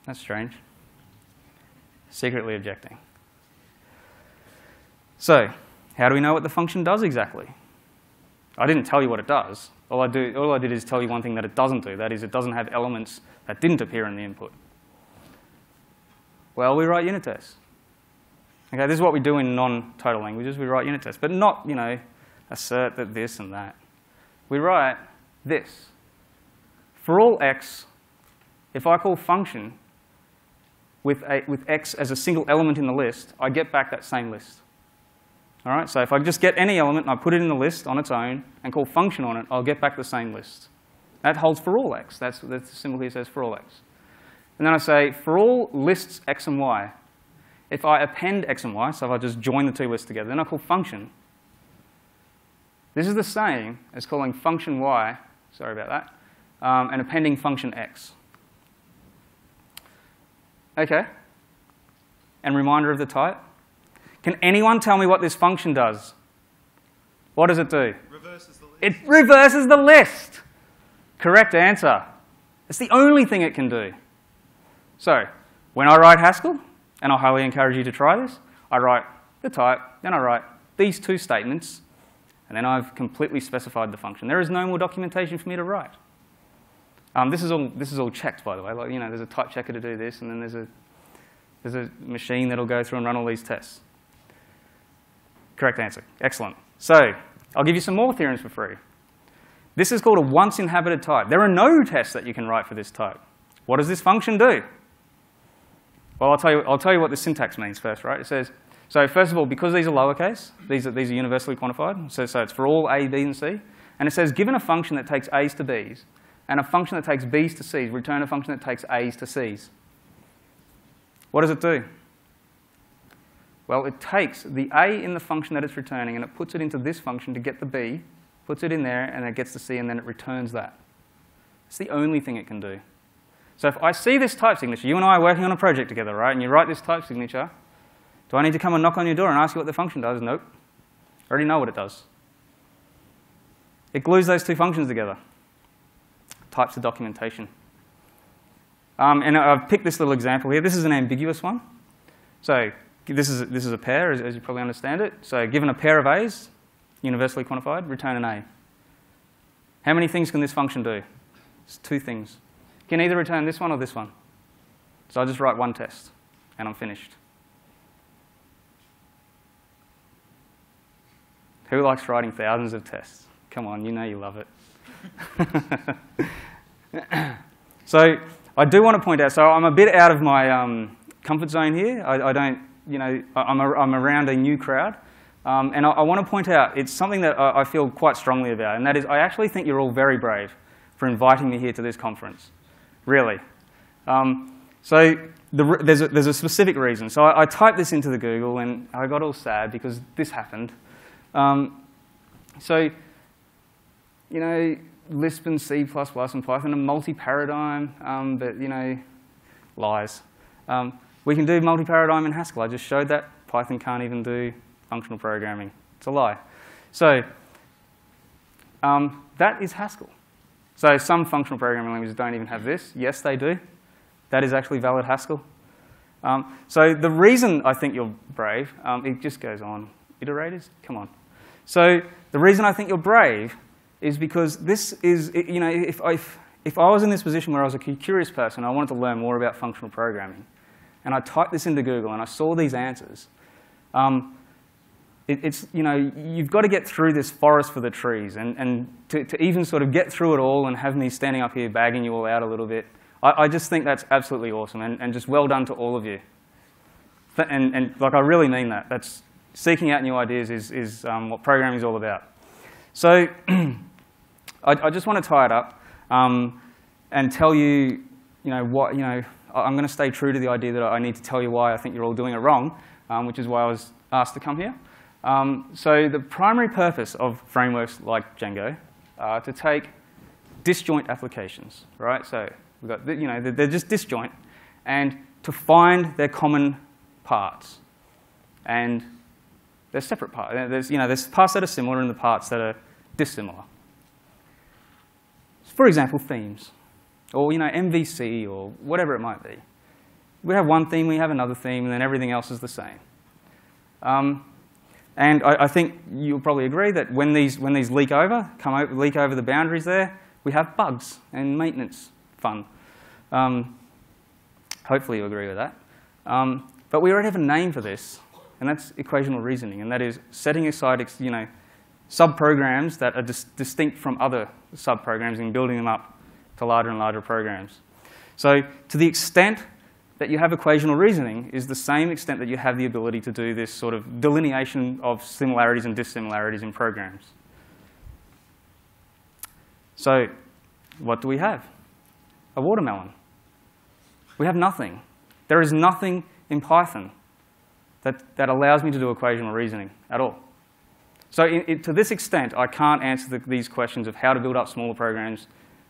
That's strange. Secretly objecting. So how do we know what the function does exactly? I didn't tell you what it does. All I did is tell you one thing that it doesn't do. That is, it doesn't have elements that didn't appear in the input. Well, we write unit tests. Okay, this is what we do in non-total languages. We write unit tests, but not, assert that this and that. We write this. For all x, if I call function with x as a single element in the list, I get back that same list. All right, so if I just get any element and I put it in the list on its own and call function on it, I'll get back the same list. That holds for all x. That's the symbol here says for all x. And then I say, for all lists x and y, if I append x and y, so if I just join the two lists together, then I call function. This is the same as calling function y, sorry about that, and appending function x. Okay. And reminder of the type. Can anyone tell me what this function does? What does it do? Reverses the list. It reverses the list. Correct answer. It's the only thing it can do. So when I write Haskell, and I highly encourage you to try this, I write the type, then I write these two statements, and then I've completely specified the function. There is no more documentation for me to write. This is all checked, by the way. Like, there's a type checker to do this, and then there's a machine that'll go through and run all these tests. Correct answer. Excellent. So I'll give you some more theorems for free. This is called a once inhabited type. There are no tests that you can write for this type. What does this function do? Well, I'll tell you what the syntax means first, right? It says, so first of all, because these are lowercase, these are universally quantified, so it's for all A, B, and C. And it says, given a function that takes A's to B's, and a function that takes B's to C's, return a function that takes A's to C's. What does it do? Well, it takes the A in the function that it's returning, and it puts it into this function to get the B, puts it in there, and it gets the C, and then it returns that. It's the only thing it can do. So if I see this type signature, you and I are working on a project together, right? And you write this type signature, do I need to come and knock on your door and ask you what the function does? Nope. I already know what it does. It glues those two functions together. Types of documentation. And I've picked this little example here. This is an ambiguous one. So this is a pair, as you probably understand it. So given a pair of A's, universally quantified, return an A. How many things can this function do? It's two things. It can either return this one or this one. So I'll just write one test, and I'm finished. Who likes writing thousands of tests? Come on, you know you love it. So I do want to point out, so I'm a bit out of my comfort zone here. I don't, I'm around a new crowd. And I want to point out, it's something that I feel quite strongly about, and that is I actually think you're all very brave for inviting me here to this conference. Really. So there's a specific reason. So I typed this into the Google, and I got all sad because this happened. So, Lisp and C++ and Python are multi-paradigm, but, lies. We can do multi-paradigm in Haskell. I just showed that. Python can't even do functional programming. It's a lie. So that is Haskell. So some functional programming languages don't even have this. Yes, they do. That is actually valid Haskell. So the reason I think you're brave, it just goes on. Iterators, come on. So the reason I think you're brave is because this is, you know, if I was in this position where I was a curious person, I wanted to learn more about functional programming, and I typed this into Google and I saw these answers, it's, you know, you've got to get through this forest for the trees, and to even sort of get through it all and have me standing up here bagging you all out a little bit, I just think that's absolutely awesome, and just well done to all of you. And like, I really mean that. That's seeking out new ideas is what programming is all about. So I just want to tie it up and tell you, you know, what, you know, I'm going to stay true to the idea that I need to tell you why I think you're all doing it wrong, which is why I was asked to come here. So the primary purpose of frameworks like Django are to take disjoint applications, right? So we've got, you know, they're just disjoint, and to find their common parts. And they're separate parts. There's, you know, there's parts that are similar and the parts that are dissimilar. For example, themes, or, you know, MVC, or whatever it might be. We have one theme, we have another theme, and then everything else is the same. And I think you'll probably agree that when these leak over, leak over the boundaries there, we have bugs and maintenance fun. Hopefully you'll agree with that. But we already have a name for this, and that's equational reasoning, and that is setting aside, you know, subprograms that are distinct from other subprograms and building them up to larger and larger programs. So to the extent that you have equational reasoning is the same extent that you have the ability to do this sort of delineation of similarities and dissimilarities in programs. So what do we have? A watermelon. We have nothing. There is nothing in Python that allows me to do equational reasoning at all. So to this extent, I can't answer these questions of how to build up smaller programs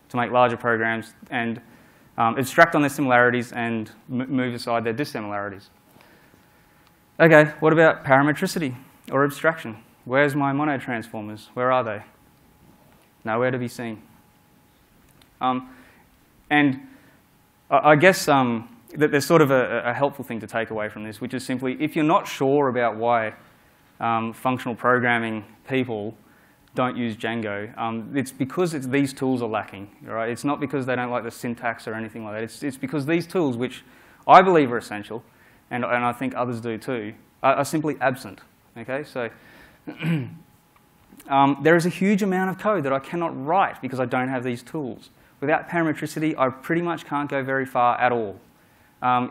to make larger programs and abstract on their similarities and move aside their dissimilarities. Okay, what about parametricity or abstraction? Where's my monad transformers? Where are they? Nowhere to be seen. And I guess that there's sort of a helpful thing to take away from this, which is simply, if you're not sure about why functional programming people don't use Django, it's because these tools are lacking, right? It's not because they don't like the syntax or anything like that. It's because these tools, which I believe are essential, and I think others do too, are simply absent, okay? So there is a huge amount of code that I cannot write because I don't have these tools. Without parametricity, I pretty much can't go very far at all.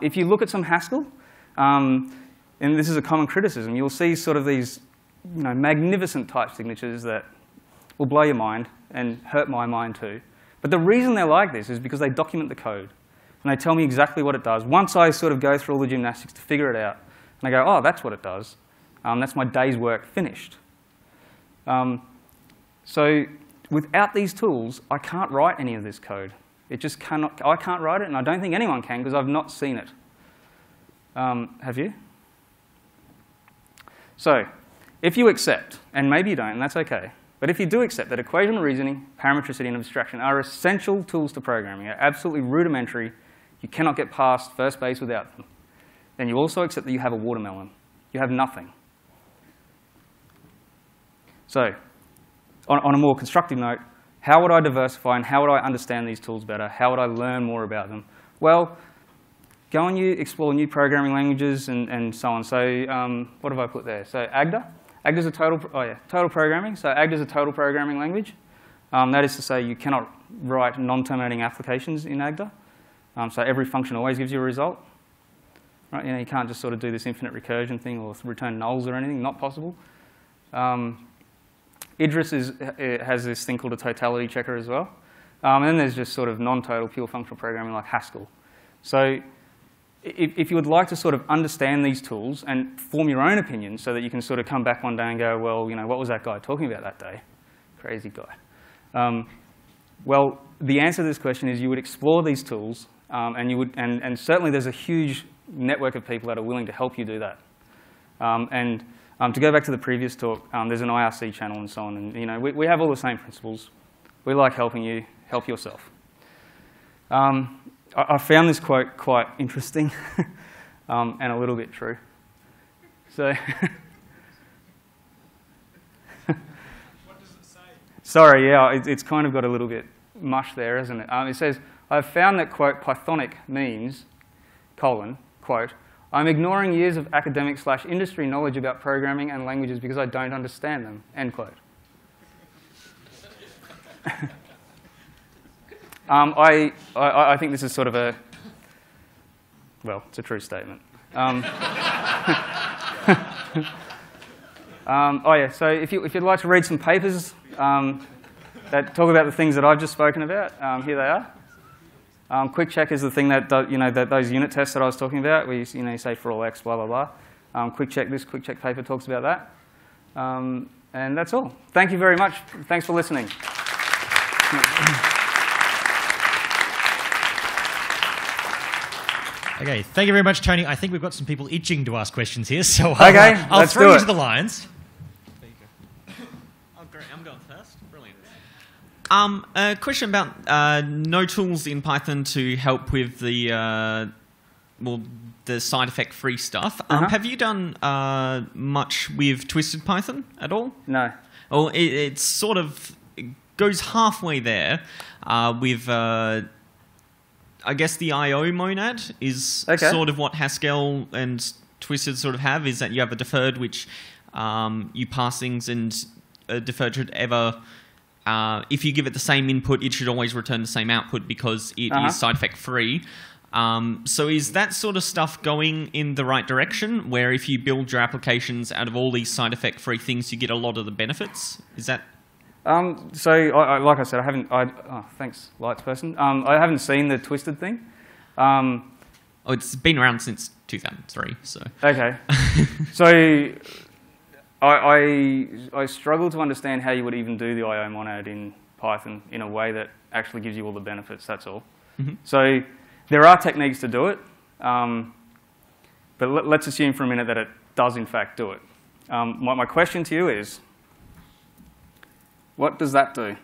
If you look at some Haskell, and this is a common criticism, you'll see sort of these, you know, magnificent type signatures that will blow your mind and hurt my mind too. But the reason they're like this is because they document the code. And they tell me exactly what it does. Once I sort of go through all the gymnastics to figure it out, and I go, oh, that's what it does. That's my day's work finished. So without these tools, I can't write any of this code. It just cannot, I can't write it, and I don't think anyone can because I've not seen it. Have you? So if you accept, and maybe you don't, and that's okay, but if you do accept that equational reasoning, parametricity, and abstraction are essential tools to programming, are absolutely rudimentary, you cannot get past first base without them, then you also accept that you have a watermelon. You have nothing. So on a more constructive note, how would I diversify and how would I understand these tools better? How would I learn more about them? Well, go and explore new programming languages and so on. So what have I put there? So Agda. Agda's a total programming. So Agda's a total programming language. That is to say you cannot write non-terminating applications in Agda. So every function always gives you a result. Right? You know, you can't just sort of do this infinite recursion thing or return nulls or anything. Not possible. Idris has this thing called a totality checker as well. And then there's just sort of non-total pure functional programming like Haskell. So if you would like to sort of understand these tools and form your own opinion so that you can sort of come back one day and go, well, you know, what was that guy talking about that day? Crazy guy. Well, the answer to this question is you would explore these tools, and certainly there's a huge network of people that are willing to help you do that. To go back to the previous talk, there's an IRC channel and so on, and you know, we have all the same principles. We like helping you, help yourself. I found this quote quite interesting. and a little bit true. So, What does it say? sorry, yeah, it's kind of got a little bit mush there, isn't it? It says, I've found that, quote, Pythonic means, quote, I'm ignoring years of academic/industry knowledge about programming and languages because I don't understand them, end quote. I think this is sort of a, well, it's a true statement. Oh yeah, so if you'd like to read some papers that talk about the things that I've just spoken about, here they are. Quick check is the thing that those unit tests that I was talking about, where you say for all x, blah blah blah. Quick check, this quick check paper talks about that, and that's all. Thank you very much. Thanks for listening. Okay, thank you very much, Tony. I think we've got some people itching to ask questions here, so I'll let's throw do you it. to the lions. There you go. Oh, great. I'm going first. Brilliant. A question about no tools in Python to help with the side effect free stuff. Have you done much with Twisted Python at all? No. Well, it's sort of goes halfway there with. I guess the IoMonad is sort of what Haskell and Twisted sort of have, is that you have a deferred which you pass things, and a deferred should ever, if you give it the same input, it should always return the same output because it is side effect free. So is that sort of stuff going in the right direction, where if you build your applications out of all these side effect free things, you get a lot of the benefits? Is that... So, like I said, I haven't. Thanks, Lights person. I haven't seen the Twisted thing. It's been around since 2003. So okay. So, I struggle to understand how you would even do the IoMonad in Python in a way that actually gives you all the benefits. That's all. So, there are techniques to do it, but let's assume for a minute that it does in fact do it. My question to you is, what does that do?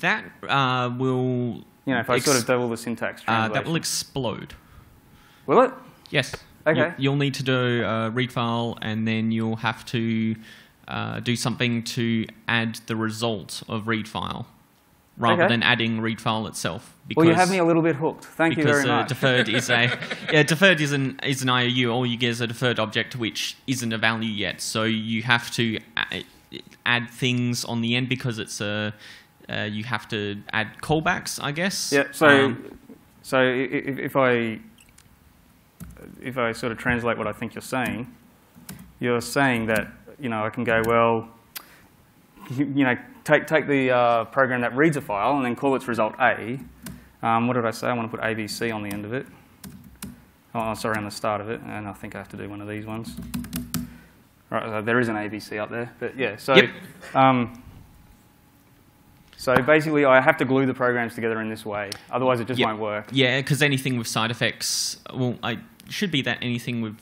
That will... if I sort of double the syntax translation. that will explode. Will it? Yes. Okay. You'll need to do a read file, and then you'll have to do something to add the result of read file, rather than adding read file itself. Well, you have me a little bit hooked. Thank you very much. Deferred is deferred is an IOU. All you get is a deferred object which isn't a value yet. So you have to add things on the end because it's a. You have to add callbacks, I guess. Yeah. So if I sort of translate what I think you're saying that I can go, well, take the program that reads a file and then call its result A. What did I say? I want to put ABC on the end of it. Oh, sorry, on the start of it, and I think I have to do one of these ones. Right, so there is an ABC up there, but yeah. So, so basically, I have to glue the programs together in this way. Otherwise, it just won't work. Yeah, because anything with side effects, well, it should be that anything with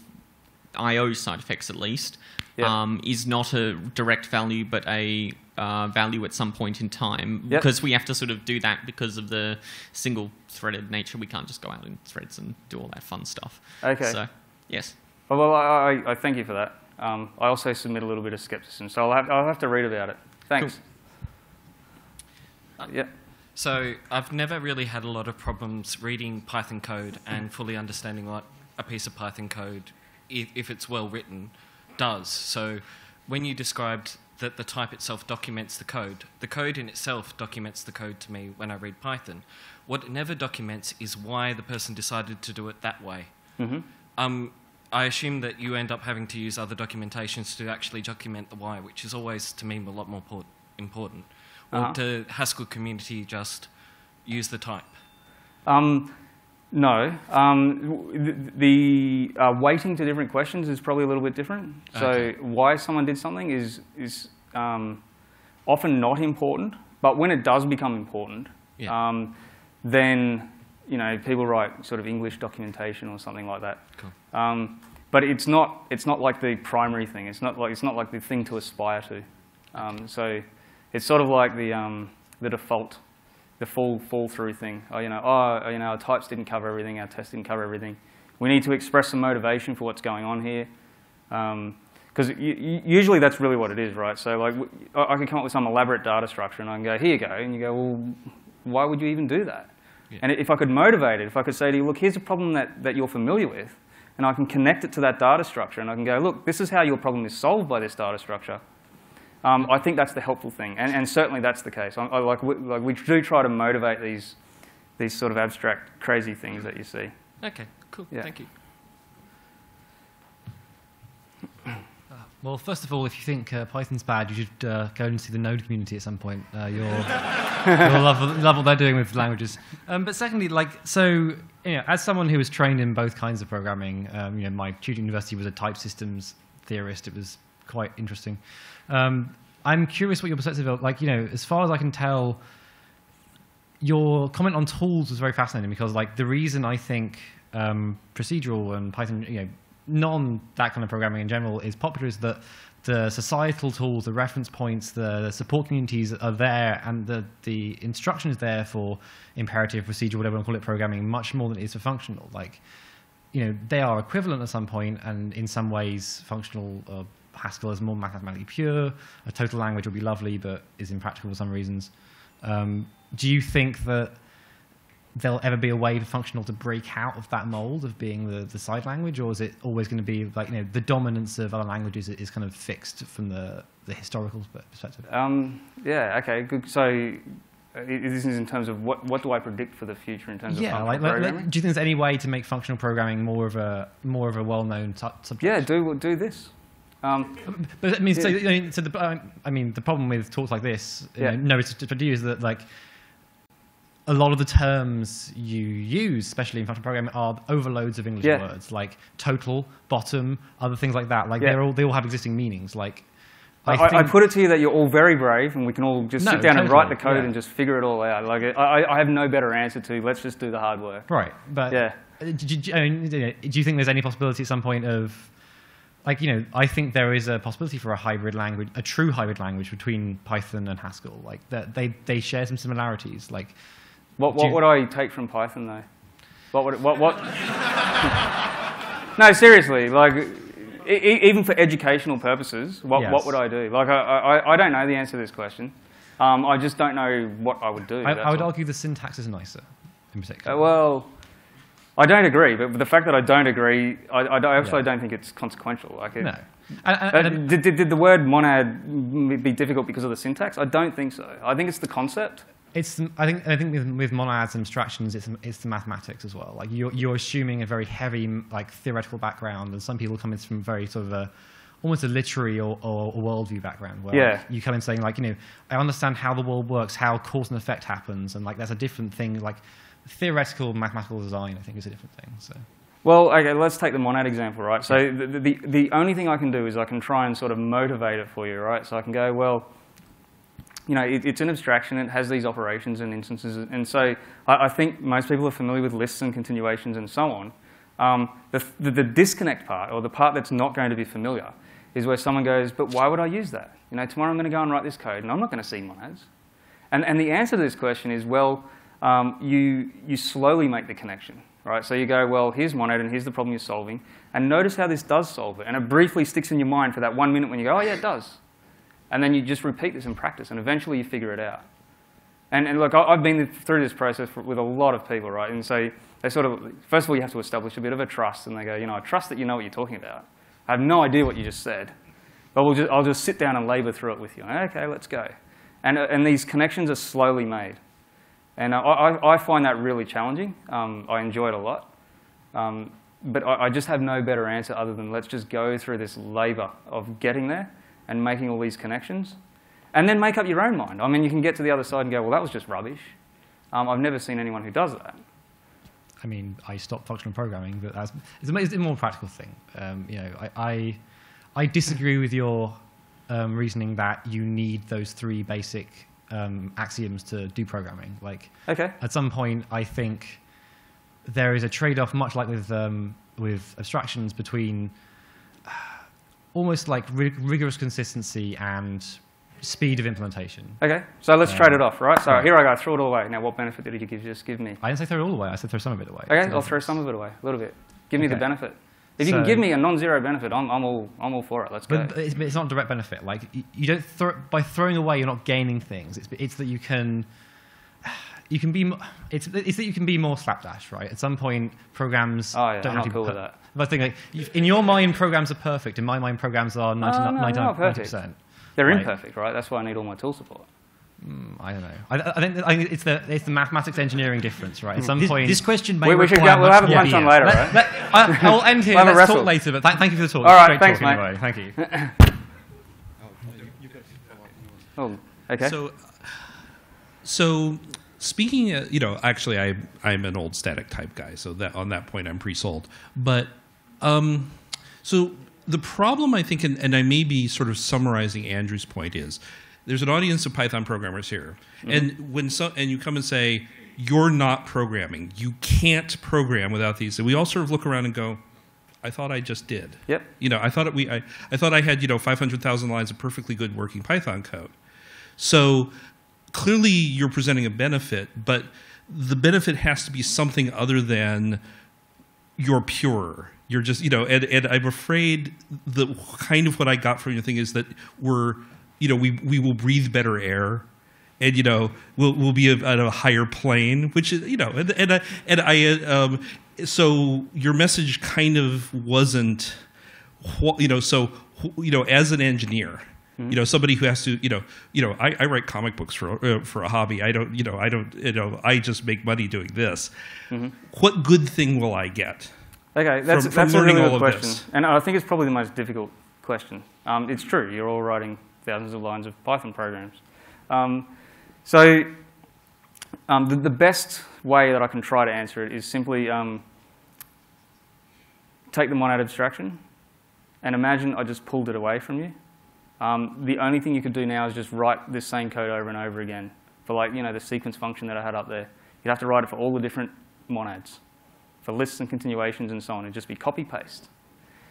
I/O side effects at least is not a direct value, but a value at some point in time. Because we have to sort of do that because of the single-threaded nature. We can't just go out in threads and do all that fun stuff. Okay. So, yes. Well, I thank you for that. I also submit a little bit of skepticism, so I'll have to read about it. Thanks. Cool. Yeah. So I've never really had a lot of problems reading Python code and fully understanding what a piece of Python code, if it's well written, does. So when you described that the type itself documents the code in itself documents the code to me when I read Python. What it never documents is why the person decided to do it that way. I assume that you end up having to use other documentations to actually document the why, which is always, to me, a lot more important. Or to Haskell community just use the type? No. The weighting to different questions is probably a little bit different. So why someone did something is often not important, but when it does become important, then people write sort of English documentation or something like that. Cool. But it's not like the primary thing. It's not like the thing to aspire to. So it's sort of like the default, the fall through thing. Our types didn't cover everything. Our tests didn't cover everything. We need to express some motivation for what's going on here. Because usually that's really what it is, right? So like, I can come up with some elaborate data structure and I can go, here you go. And you go, well, why would you even do that? Yeah. And if I could motivate it, if I could say to you, look, here's a problem that you're familiar with, and I can connect it to that data structure, and I can go, look, this is how your problem is solved by this data structure. I think that's the helpful thing, and certainly that's the case. We do try to motivate these sort of abstract, crazy things that you see. Okay, cool. Yeah. Thank you. Well, first of all, if you think Python's bad, you should go and see the Node community at some point. You'll love what they're doing with languages. But secondly, as someone who was trained in both kinds of programming, my tutor at university was a type systems theorist. It was quite interesting. I'm curious what your perspective is. As far as I can tell, your comment on tools was very fascinating because, the reason I think procedural and Python, that kind of programming in general is popular is that the societal tools, the reference points, the support communities are there, and the instruction is there for imperative, procedural, whatever you want to call it, programming, much more than it is for functional. They are equivalent at some point, and in some ways, functional Haskell is more mathematically pure. A total language would be lovely, but is impractical for some reasons. Do you think that there'll ever be a way for functional to break out of that mold of being the side language, or is it always going to be the dominance of other languages is kind of fixed from the historical perspective? Yeah. Okay. Good. So this is in terms of what do I predict for the future in terms of functional programming? Do you think there's any way to make functional programming more of a well-known subject? Yeah. Do this. But I mean, the problem with talks like this, to you is that a lot of the terms you use, especially in functional programming, are overloads of English words, like total, bottom, other things like that. They all have existing meanings. I put it to you that you're all very brave, and we can all just sit down and write the code and just figure it all out. I have no better answer to. Let's just do the hard work. Right, but do you think there's any possibility at some point of I think there is a possibility for a hybrid language, a true hybrid language between Python and Haskell. That they share some similarities. What would I take from Python though? What? No, seriously. Even for educational purposes, what would I do? I don't know the answer to this question. I just don't know what I would do. I would argue the syntax is nicer, in particular. Well, I don't agree, but the fact that I don't agree, I also don't think it's consequential. No. Did the word monad be difficult because of the syntax? I don't think so. I think it's the concept. I think with monads and abstractions, it's the mathematics as well. You're assuming a very heavy theoretical background, and some people come in from very sort of almost a literary or worldview background, where you come in saying I understand how the world works, how cause and effect happens, and that's a different thing. Theoretical mathematical design, I think, is a different thing. So. Well, okay, let's take the monad example, right? So the only thing I can do is I can try and sort of motivate it for you, right? So I can go, well, it's an abstraction. It has these operations and instances. And so I think most people are familiar with lists and continuations and so on. The disconnect part, or the part that's not going to be familiar, is where someone goes, but why would I use that? Tomorrow I'm going to go and write this code, and I'm not going to see monads. And the answer to this question is, well, you slowly make the connection, right? So you go, well, here's monad, and here's the problem you're solving. And notice how this does solve it. And it briefly sticks in your mind for that 1 minute when you go, oh, yeah, it does. And then you just repeat this in practice, and eventually you figure it out. And look, I've been through this process with a lot of people, right? And so they sort of, first of all, you have to establish a bit of a trust. And they go, I trust that you know what you're talking about. I have no idea what you just said. But I'll just sit down and labor through it with you. Okay, let's go. And these connections are slowly made. And I find that really challenging. I enjoy it a lot. But I just have no better answer other than let's just go through this labor of getting there and making all these connections. And then make up your own mind. I mean, you can get to the other side and go, well, that was just rubbish. I've never seen anyone who does that. I mean, I stopped functional programming, but it's a more practical thing. I disagree with your reasoning that you need those three basic axioms to do programming. At some point, I think there is a trade-off, much like with abstractions, between almost rigorous consistency and speed of implementation. Okay, so let's trade it off, right? So here I go, throw it all away. Now, what benefit did you just give me? I didn't say throw it all away. I said throw some of it away. Okay, I'll throw some of it away, a little bit. Give me the benefit. If you can give me a non-zero benefit, I'm all for it. Let's go. But it's not a direct benefit. Like you don't by throwing away, you're not gaining things. It's that you can be. It's that you can be more slapdash, right? At some point, programs don't I'm have to not cool with that. But I think like in your mind, programs are perfect. In my mind, programs are 90%. They're imperfect, right? That's why I need all my tool support. I don't know. I think it's the mathematics engineering difference, right? At some point, this question may we'll have a punch on later, right? I will end here. We'll Let's talk later. But thank you for the talk. All right, thanks, mate. Anyway. Thank you. Oh, okay. So speaking, actually, I'm an old static type guy, so that on that point I'm pre-sold. But so the problem, I think, and I may be sort of summarizing Andrew's point, is there's an audience of Python programmers here, and and you come and say you're not programming, you can't program without these, and we all sort of look around and go, I thought I just did. Yep. I thought I had 500,000 lines of perfectly good working Python code. So clearly you're presenting a benefit, but the benefit has to be something other than you're purer. You're just, and I'm afraid the kind of what I got from your thing is that we will breathe better air, and we'll be at a higher plane, which is so your message kind of wasn't, as an engineer, somebody who has to, I write comic books for a hobby. I just make money doing this. What good thing will I get? Okay, that's a really good question, and I think it's probably the most difficult question. It's true, you're all writing thousands of lines of Python programs. The best way that I can try to answer it is simply take the monad abstraction and imagine I just pulled it away from you. The only thing you could do now is just write this same code over and over again for the sequence function that I had up there. You'd have to write it for all the different monads, for lists and continuations and so on. It'd just be copy-paste.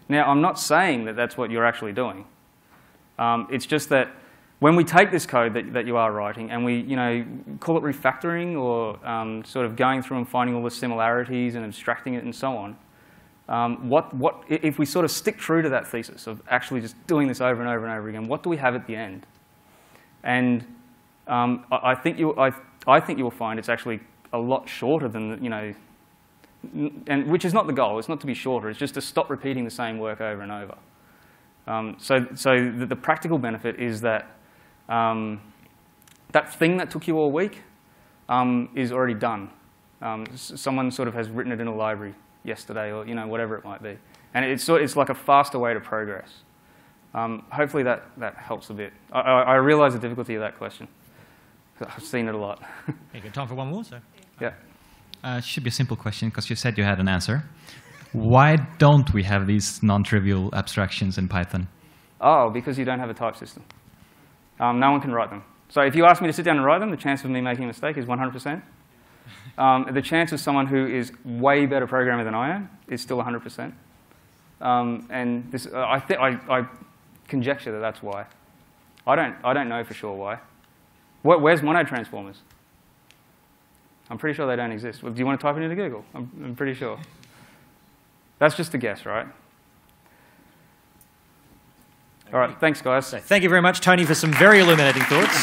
Now, I'm not saying that that's what you're actually doing. It's just that when we take this code that you are writing and we call it refactoring or sort of going through and finding all the similarities and abstracting it and so on, if we sort of stick true to that thesis of actually just doing this over and over and over again, what do we have at the end? And I think you will find it's actually a lot shorter than and which is not the goal. It's not to be shorter. It's just to stop repeating the same work over and over. So the practical benefit is that that thing that took you all week is already done. Someone sort of has written it in a library yesterday, or whatever it might be, and it's like a faster way to progress. Hopefully that helps a bit. I realise the difficulty of that question. I've seen it a lot. You got time for one more, sir? Yeah. It should be a simple question because you said you had an answer. Why don't we have these non-trivial abstractions in Python? Oh, because you don't have a type system. No one can write them. So if you ask me to sit down and write them, the chance of me making a mistake is 100%. The chance of someone who is way better programmer than I am is still 100%. And this, I conjecture that that's why. I don't know for sure why. Where's monad transformers? I'm pretty sure they don't exist. Do you want to type it into Google? I'm pretty sure. That's just a guess, right? All right, thanks, guys. So thank you very much, Tony, for some very illuminating thoughts.